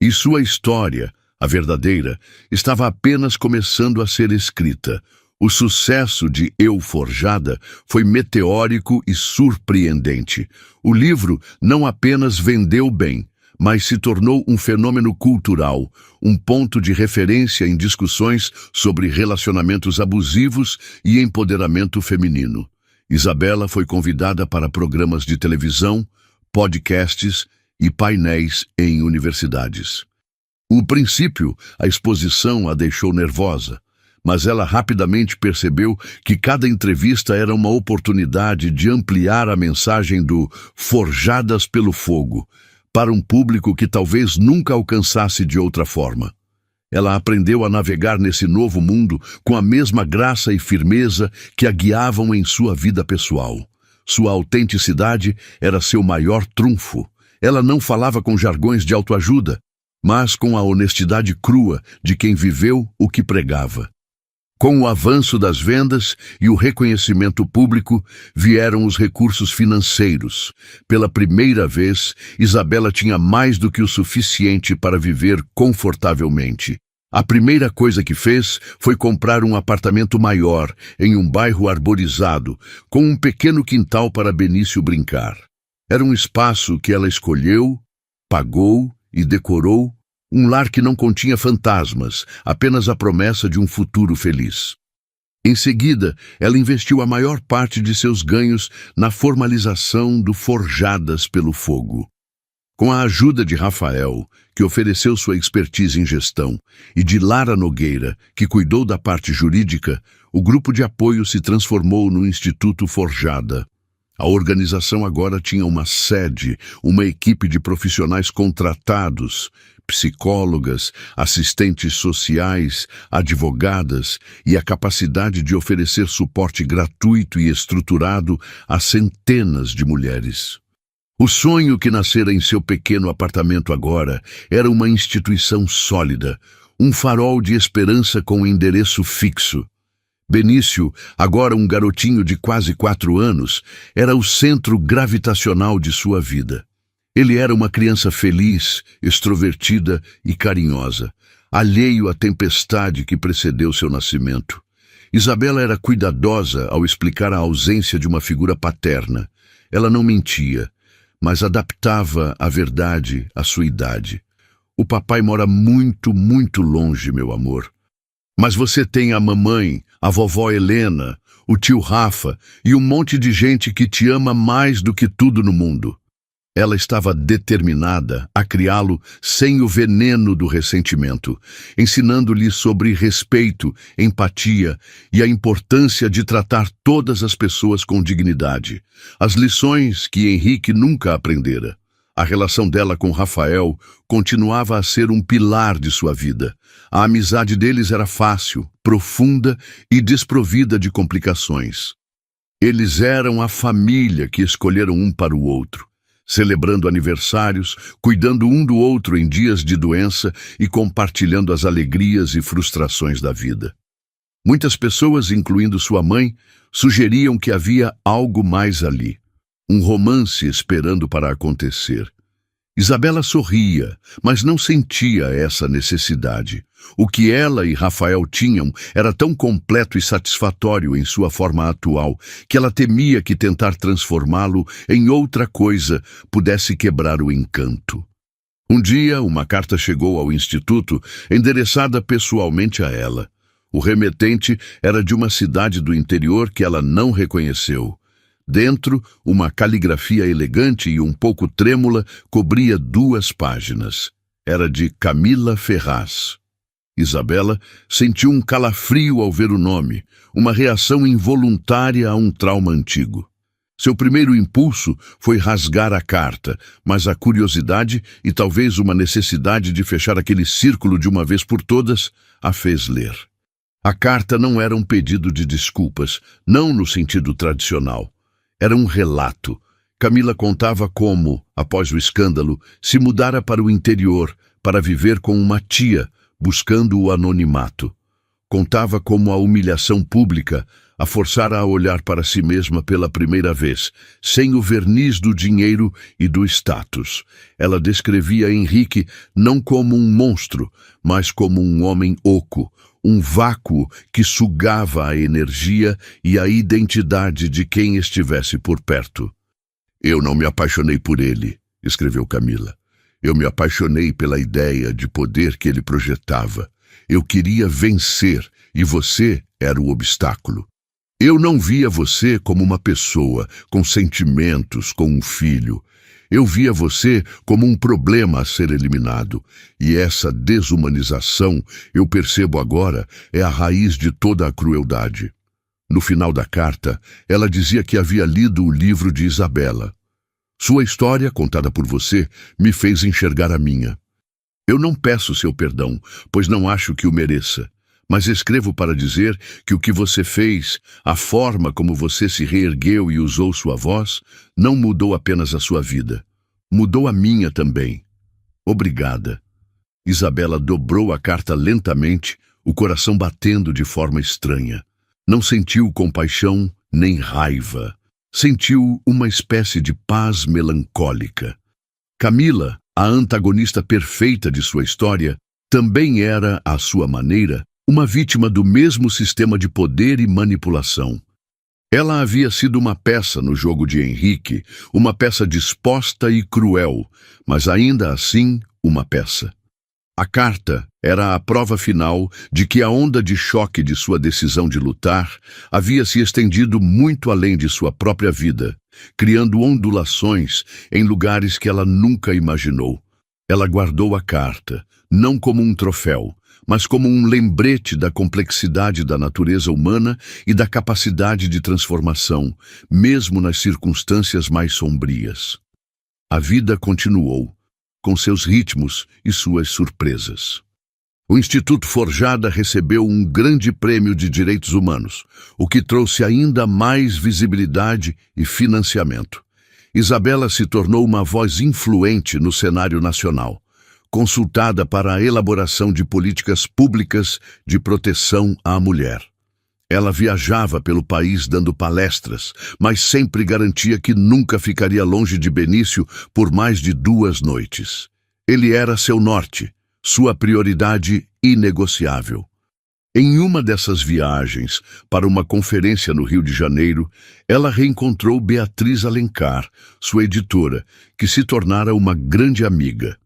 S1: E sua história, a verdadeira, estava apenas começando a ser escrita. O sucesso de Eu Forjada foi meteórico e surpreendente. O livro não apenas vendeu bem, mas se tornou um fenômeno cultural, um ponto de referência em discussões sobre relacionamentos abusivos e empoderamento feminino. Isabela foi convidada para programas de televisão, podcasts e painéis em universidades. No princípio, a exposição a deixou nervosa, mas ela rapidamente percebeu que cada entrevista era uma oportunidade de ampliar a mensagem do Forjadas pelo Fogo para um público que talvez nunca alcançasse de outra forma. Ela aprendeu a navegar nesse novo mundo com a mesma graça e firmeza que a guiavam em sua vida pessoal. Sua autenticidade era seu maior trunfo. Ela não falava com jargões de autoajuda, mas com a honestidade crua de quem viveu o que pregava. Com o avanço das vendas e o reconhecimento público, vieram os recursos financeiros. Pela primeira vez, Isabela tinha mais do que o suficiente para viver confortavelmente. A primeira coisa que fez foi comprar um apartamento maior, em um bairro arborizado, com um pequeno quintal para Benício brincar. Era um espaço que ela escolheu, pagou e decorou, um lar que não continha fantasmas, apenas a promessa de um futuro feliz. Em seguida, ela investiu a maior parte de seus ganhos na formalização do Forjadas pelo Fogo. Com a ajuda de Rafael, que ofereceu sua expertise em gestão, e de Lara Nogueira, que cuidou da parte jurídica, o grupo de apoio se transformou no Instituto Forjada. A organização agora tinha uma sede, uma equipe de profissionais contratados, psicólogas, assistentes sociais, advogadas e a capacidade de oferecer suporte gratuito e estruturado a centenas de mulheres. O sonho que nascera em seu pequeno apartamento agora era uma instituição sólida, um farol de esperança com endereço fixo. Benício, agora um garotinho de quase 4 anos, era o centro gravitacional de sua vida. Ele era uma criança feliz, extrovertida e carinhosa, alheio à tempestade que precedeu seu nascimento. Isabela era cuidadosa ao explicar a ausência de uma figura paterna. Ela não mentia, mas adaptava a verdade à sua idade. O papai mora muito, muito longe, meu amor. Mas você tem a mamãe, a vovó Helena, o tio Rafa e um monte de gente que te ama mais do que tudo no mundo. Ela estava determinada a criá-lo sem o veneno do ressentimento, ensinando-lhe sobre respeito, empatia e a importância de tratar todas as pessoas com dignidade. As lições que Henrique nunca aprendera. A relação dela com Rafael continuava a ser um pilar de sua vida. A amizade deles era fácil, profunda e desprovida de complicações. Eles eram a família que escolheram um para o outro, celebrando aniversários, cuidando um do outro em dias de doença e compartilhando as alegrias e frustrações da vida. Muitas pessoas, incluindo sua mãe, sugeriam que havia algo mais ali, um romance esperando para acontecer. Isabela sorria, mas não sentia essa necessidade. O que ela e Rafael tinham era tão completo e satisfatório em sua forma atual que ela temia que tentar transformá-lo em outra coisa pudesse quebrar o encanto. Um dia, uma carta chegou ao instituto, endereçada pessoalmente a ela. O remetente era de uma cidade do interior que ela não reconheceu. Dentro, uma caligrafia elegante e um pouco trêmula cobria 2 páginas. Era de Camila Ferraz. Isabela sentiu um calafrio ao ver o nome, uma reação involuntária a um trauma antigo. Seu primeiro impulso foi rasgar a carta, mas a curiosidade e talvez uma necessidade de fechar aquele círculo de uma vez por todas a fez ler. A carta não era um pedido de desculpas, não no sentido tradicional. Era um relato. Camila contava como, após o escândalo, se mudara para o interior para viver com uma tia, buscando o anonimato. Contava como a humilhação pública a forçara a olhar para si mesma pela primeira vez, sem o verniz do dinheiro e do status. Ela descrevia Henrique não como um monstro, mas como um homem oco, um vácuo que sugava a energia e a identidade de quem estivesse por perto. Eu não me apaixonei por ele, escreveu Camila. Eu me apaixonei pela ideia de poder que ele projetava. Eu queria vencer e você era o obstáculo. Eu não via você como uma pessoa, com sentimentos, com um filho. Eu via você como um problema a ser eliminado. E essa desumanização, eu percebo agora, é a raiz de toda a crueldade. No final da carta, ela dizia que havia lido o livro de Isabela. Sua história, contada por você, me fez enxergar a minha. Eu não peço seu perdão, pois não acho que o mereça. Mas escrevo para dizer que o que você fez, a forma como você se reergueu e usou sua voz, não mudou apenas a sua vida. Mudou a minha também. Obrigada. Isabela dobrou a carta lentamente, o coração batendo de forma estranha. Não sentiu compaixão nem raiva. Sentiu uma espécie de paz melancólica. Camila, a antagonista perfeita de sua história, também era, à sua maneira, uma vítima do mesmo sistema de poder e manipulação. Ela havia sido uma peça no jogo de Henrique, uma peça disposta e cruel, mas ainda assim uma peça. A carta era a prova final de que a onda de choque de sua decisão de lutar havia se estendido muito além de sua própria vida, criando ondulações em lugares que ela nunca imaginou. Ela guardou a carta, não como um troféu, mas como um lembrete da complexidade da natureza humana e da capacidade de transformação, mesmo nas circunstâncias mais sombrias. A vida continuou, com seus ritmos e suas surpresas. O Instituto Forjada recebeu um grande prêmio de direitos humanos, o que trouxe ainda mais visibilidade e financiamento. Isabela se tornou uma voz influente no cenário nacional, consultada para a elaboração de políticas públicas de proteção à mulher. Ela viajava pelo país dando palestras, mas sempre garantia que nunca ficaria longe de Benício por mais de 2 noites. Ele era seu norte, sua prioridade inegociável. Em uma dessas viagens, para uma conferência no Rio de Janeiro, ela reencontrou Beatriz Alencar, sua editora, que se tornara uma grande amiga.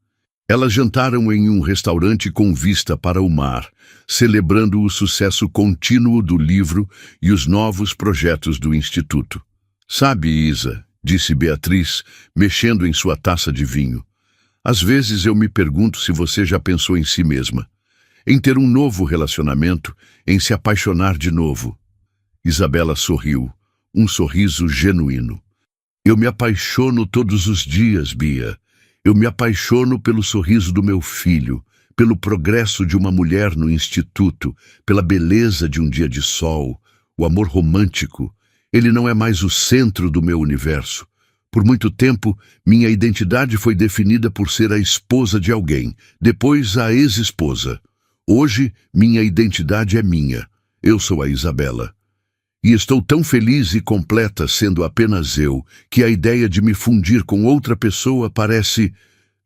S1: Elas jantaram em um restaurante com vista para o mar, celebrando o sucesso contínuo do livro e os novos projetos do Instituto. Sabe, Isa, disse Beatriz, mexendo em sua taça de vinho, às vezes eu me pergunto se você já pensou em si mesma, em ter um novo relacionamento, em se apaixonar de novo. Isabela sorriu, um sorriso genuíno. Eu me apaixono todos os dias, Bia. Eu me apaixono pelo sorriso do meu filho, pelo progresso de uma mulher no instituto, pela beleza de um dia de sol, o amor romântico. Ele não é mais o centro do meu universo. Por muito tempo, minha identidade foi definida por ser a esposa de alguém, depois a ex-esposa. Hoje, minha identidade é minha. Eu sou a Isabela. E estou tão feliz e completa sendo apenas eu, que a ideia de me fundir com outra pessoa parece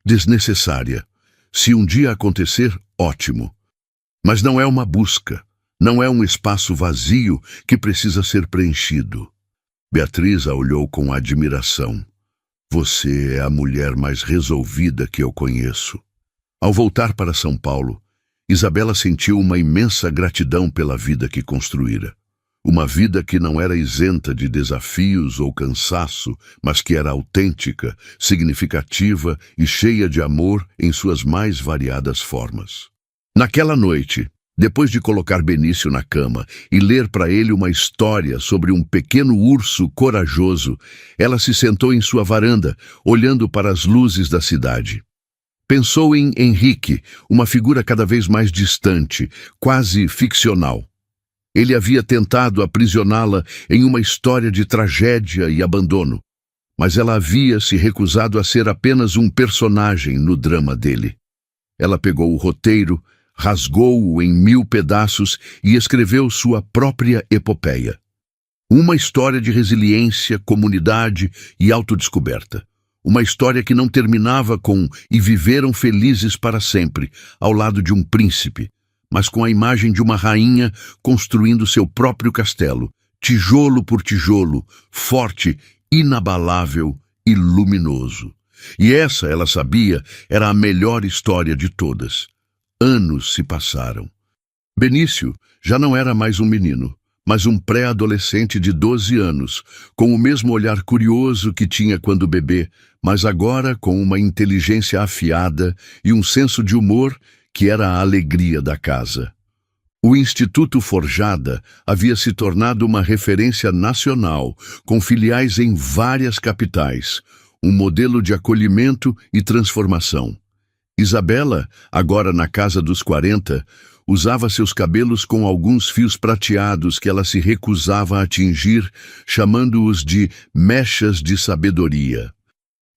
S1: desnecessária. Se um dia acontecer, ótimo. Mas não é uma busca, não é um espaço vazio que precisa ser preenchido. Beatriz a olhou com admiração. Você é a mulher mais resolvida que eu conheço. Ao voltar para São Paulo, Isabela sentiu uma imensa gratidão pela vida que construíra. Uma vida que não era isenta de desafios ou cansaço, mas que era autêntica, significativa e cheia de amor em suas mais variadas formas. Naquela noite, depois de colocar Benício na cama e ler para ele uma história sobre um pequeno urso corajoso, ela se sentou em sua varanda, olhando para as luzes da cidade. Pensou em Henrique, uma figura cada vez mais distante, quase ficcional. Ele havia tentado aprisioná-la em uma história de tragédia e abandono, mas ela havia se recusado a ser apenas um personagem no drama dele. Ela pegou o roteiro, rasgou-o em 1000 pedaços e escreveu sua própria epopeia. Uma história de resiliência, comunidade e autodescoberta. Uma história que não terminava com "e viveram felizes para sempre", ao lado de um príncipe, mas com a imagem de uma rainha construindo seu próprio castelo, tijolo por tijolo, forte, inabalável e luminoso. E essa, ela sabia, era a melhor história de todas. Anos se passaram. Benício já não era mais um menino, mas um pré-adolescente de 12 anos, com o mesmo olhar curioso que tinha quando bebê, mas agora com uma inteligência afiada e um senso de humor que era a alegria da casa. O Instituto Forjada havia se tornado uma referência nacional, com filiais em várias capitais, um modelo de acolhimento e transformação. Isabela, agora na casa dos 40, usava seus cabelos com alguns fios prateados que ela se recusava a tingir, chamando-os de mechas de sabedoria.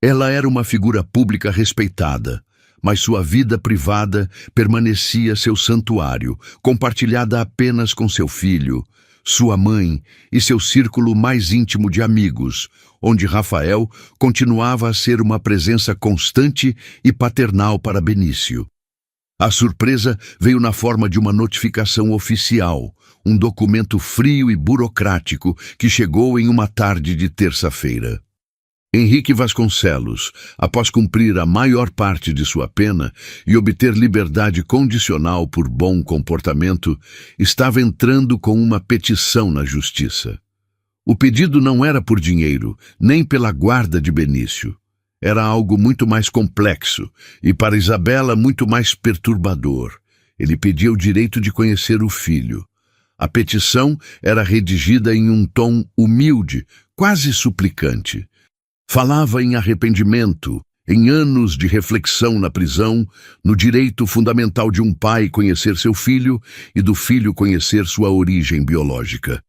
S1: Ela era uma figura pública respeitada, mas sua vida privada permanecia seu santuário, compartilhada apenas com seu filho, sua mãe e seu círculo mais íntimo de amigos, onde Rafael continuava a ser uma presença constante e paternal para Benício. A surpresa veio na forma de uma notificação oficial, um documento frio e burocrático que chegou em uma tarde de terça-feira. Henrique Vasconcelos, após cumprir a maior parte de sua pena e obter liberdade condicional por bom comportamento, estava entrando com uma petição na justiça. O pedido não era por dinheiro, nem pela guarda de Benício. Era algo muito mais complexo e, para Isabela, muito mais perturbador. Ele pedia o direito de conhecer o filho. A petição era redigida em um tom humilde, quase suplicante. Falava em arrependimento, em anos de reflexão na prisão, no direito fundamental de um pai conhecer seu filho e do filho conhecer sua origem biológica.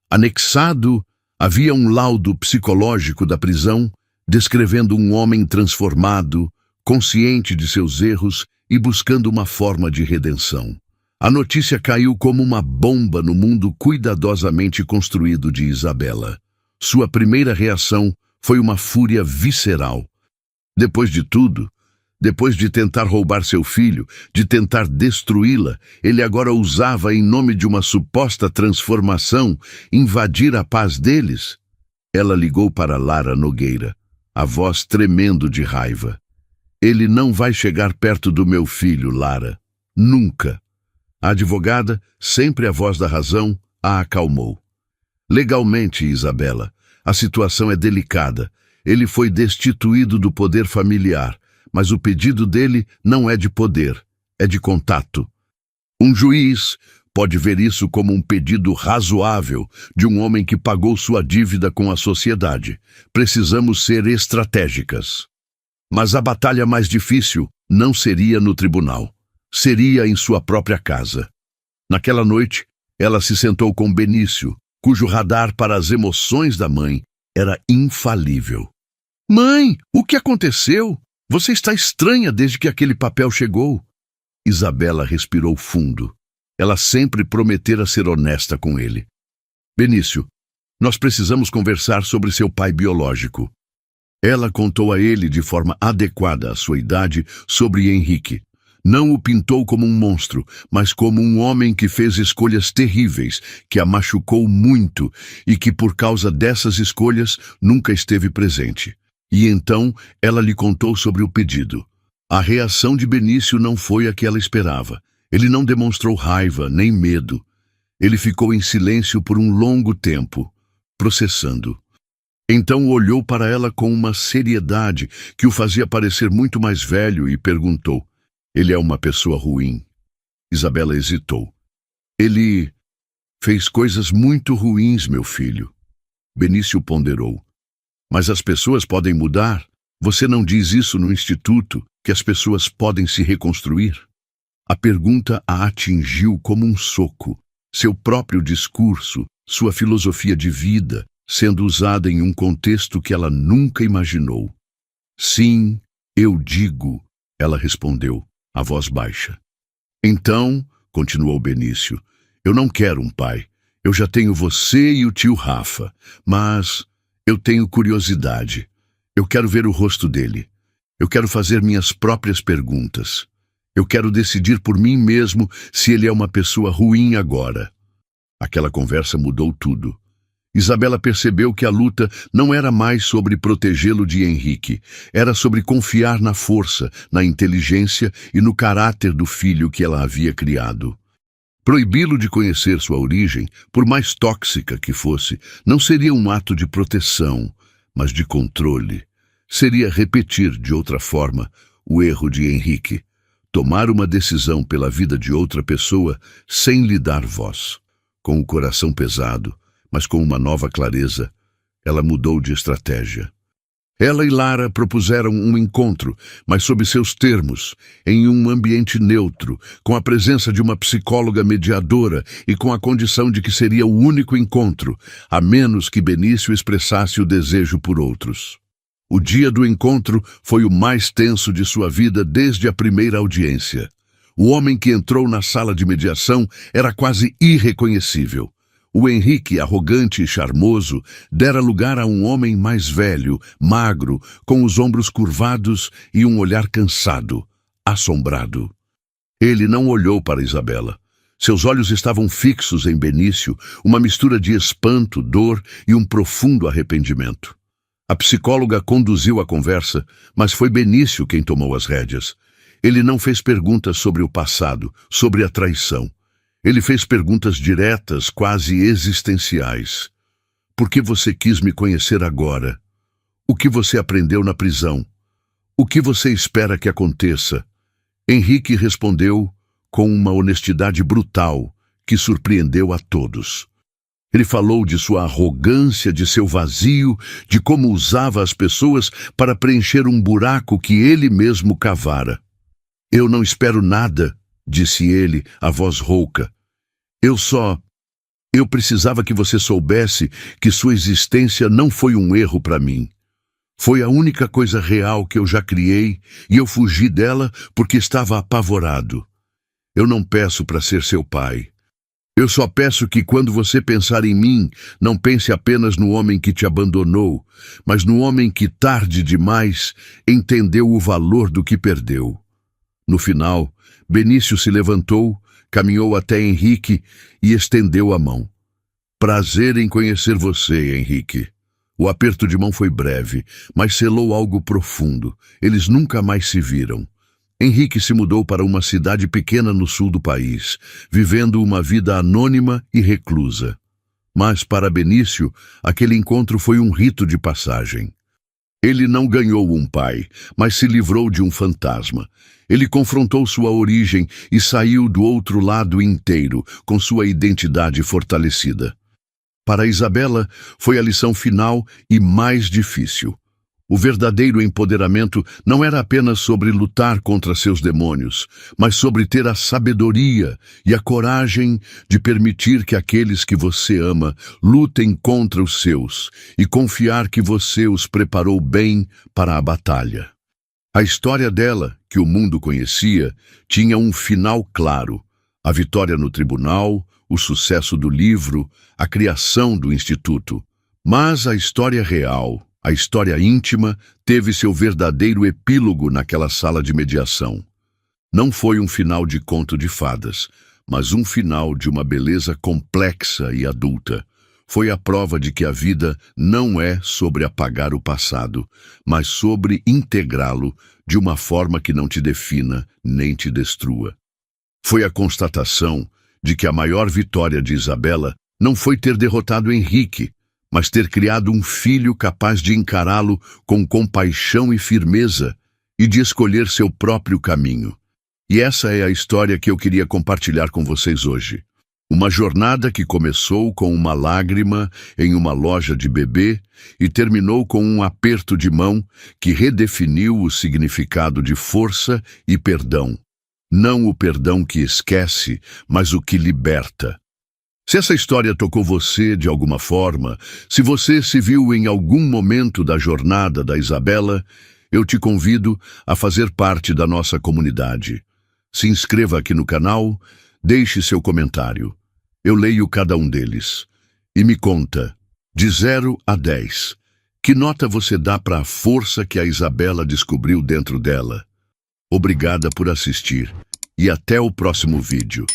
S1: Anexado, havia um laudo psicológico da prisão, descrevendo um homem transformado, consciente de seus erros e buscando uma forma de redenção. A notícia caiu como uma bomba no mundo cuidadosamente construído de Isabela. Sua primeira reação foi uma fúria visceral. Depois de tudo, depois de tentar roubar seu filho, de tentar destruí-la, ele agora ousava, em nome de uma suposta transformação, invadir a paz deles. Ela ligou para Lara Nogueira, a voz tremendo de raiva. "Ele não vai chegar perto do meu filho, Lara. Nunca." A advogada, sempre a voz da razão, a acalmou. "Legalmente, Isabela, a situação é delicada. Ele foi destituído do poder familiar, mas o pedido dele não é de poder, é de contato. Um juiz pode ver isso como um pedido razoável de um homem que pagou sua dívida com a sociedade. Precisamos ser estratégicas. Mas a batalha mais difícil não seria no tribunal, seria em sua própria casa." Naquela noite, ela se sentou com Benício, cujo radar para as emoções da mãe era infalível. "Mãe, o que aconteceu? Você está estranha desde que aquele papel chegou." Isabela respirou fundo. Ela sempre prometera ser honesta com ele. "Benício, nós precisamos conversar sobre seu pai biológico." Ela contou a ele, de forma adequada à sua idade, sobre Henrique. Não o pintou como um monstro, mas como um homem que fez escolhas terríveis, que a machucou muito e que, por causa dessas escolhas, nunca esteve presente. E então ela lhe contou sobre o pedido. A reação de Benício não foi a que ela esperava. Ele não demonstrou raiva nem medo. Ele ficou em silêncio por um longo tempo, processando. Então olhou para ela com uma seriedade que o fazia parecer muito mais velho e perguntou: "Ele é uma pessoa ruim?" Isabela hesitou. "Ele fez coisas muito ruins, meu filho." Benício ponderou. "Mas as pessoas podem mudar? Você não diz isso no instituto, que as pessoas podem se reconstruir?" A pergunta a atingiu como um soco. Seu próprio discurso, sua filosofia de vida, sendo usada em um contexto que ela nunca imaginou. "Sim, eu digo," ela respondeu, a voz baixa. "Então," continuou Benício, "eu não quero um pai. Eu já tenho você e o tio Rafa, mas eu tenho curiosidade. Eu quero ver o rosto dele. Eu quero fazer minhas próprias perguntas. Eu quero decidir por mim mesmo se ele é uma pessoa ruim agora. Aquela conversa mudou tudo. Isabela percebeu que a luta não era mais sobre protegê-lo de Henrique, era sobre confiar na força, na inteligência e no caráter do filho que ela havia criado. Proibi-lo de conhecer sua origem, por mais tóxica que fosse, não seria um ato de proteção, mas de controle. Seria repetir, de outra forma, o erro de Henrique. Tomar uma decisão pela vida de outra pessoa sem lhe dar voz. Com o coração pesado, mas com uma nova clareza, ela mudou de estratégia. Ela e Lara propuseram um encontro, mas sob seus termos, em um ambiente neutro, com a presença de uma psicóloga mediadora e com a condição de que seria o único encontro, a menos que Benício expressasse o desejo por outros. O dia do encontro foi o mais tenso de sua vida desde a primeira audiência. O homem que entrou na sala de mediação era quase irreconhecível. O Henrique, arrogante e charmoso, dera lugar a um homem mais velho, magro, com os ombros curvados e um olhar cansado, assombrado. Ele não olhou para Isabela. Seus olhos estavam fixos em Benício, uma mistura de espanto, dor e um profundo arrependimento. A psicóloga conduziu a conversa, mas foi Benício quem tomou as rédeas. Ele não fez perguntas sobre o passado, sobre a traição. Ele fez perguntas diretas, quase existenciais. Por que você quis me conhecer agora? O que você aprendeu na prisão? O que você espera que aconteça? Henrique respondeu com uma honestidade brutal que surpreendeu a todos. Ele falou de sua arrogância, de seu vazio, de como usava as pessoas para preencher um buraco que ele mesmo cavara. Eu não espero nada, disse ele, a voz rouca. Eu precisava que você soubesse que sua existência não foi um erro para mim. Foi a única coisa real que eu já criei e eu fugi dela porque estava apavorado. Eu não peço para ser seu pai. Eu só peço que quando você pensar em mim, não pense apenas no homem que te abandonou, mas no homem que, tarde demais, entendeu o valor do que perdeu. No final, Benício se levantou, caminhou até Henrique e estendeu a mão. Prazer em conhecer você, Henrique. O aperto de mão foi breve, mas selou algo profundo. Eles nunca mais se viram. Henrique se mudou para uma cidade pequena no sul do país, vivendo uma vida anônima e reclusa. Mas, para Benício, aquele encontro foi um rito de passagem. Ele não ganhou um pai, mas se livrou de um fantasma. Ele confrontou sua origem e saiu do outro lado inteiro, com sua identidade fortalecida. Para Isabela, foi a lição final e mais difícil. O verdadeiro empoderamento não era apenas sobre lutar contra seus demônios, mas sobre ter a sabedoria e a coragem de permitir que aqueles que você ama lutem contra os seus e confiar que você os preparou bem para a batalha. A história dela, que o mundo conhecia, tinha um final claro: a vitória no tribunal, o sucesso do livro, a criação do instituto. Mas a história real, a história íntima, teve seu verdadeiro epílogo naquela sala de mediação. Não foi um final de conto de fadas, mas um final de uma beleza complexa e adulta. Foi a prova de que a vida não é sobre apagar o passado, mas sobre integrá-lo de uma forma que não te defina nem te destrua. Foi a constatação de que a maior vitória de Isabela não foi ter derrotado Henrique, mas ter criado um filho capaz de encará-lo com compaixão e firmeza e de escolher seu próprio caminho. E essa é a história que eu queria compartilhar com vocês hoje. Uma jornada que começou com uma lágrima em uma loja de bebê e terminou com um aperto de mão que redefiniu o significado de força e perdão. Não o perdão que esquece, mas o que liberta. Se essa história tocou você de alguma forma, se você se viu em algum momento da jornada da Isabela, eu te convido a fazer parte da nossa comunidade. Se inscreva aqui no canal, deixe seu comentário. Eu leio cada um deles. E me conta, de 0 a 10, que nota você dá para a força que a Isabela descobriu dentro dela? Obrigada por assistir e até o próximo vídeo.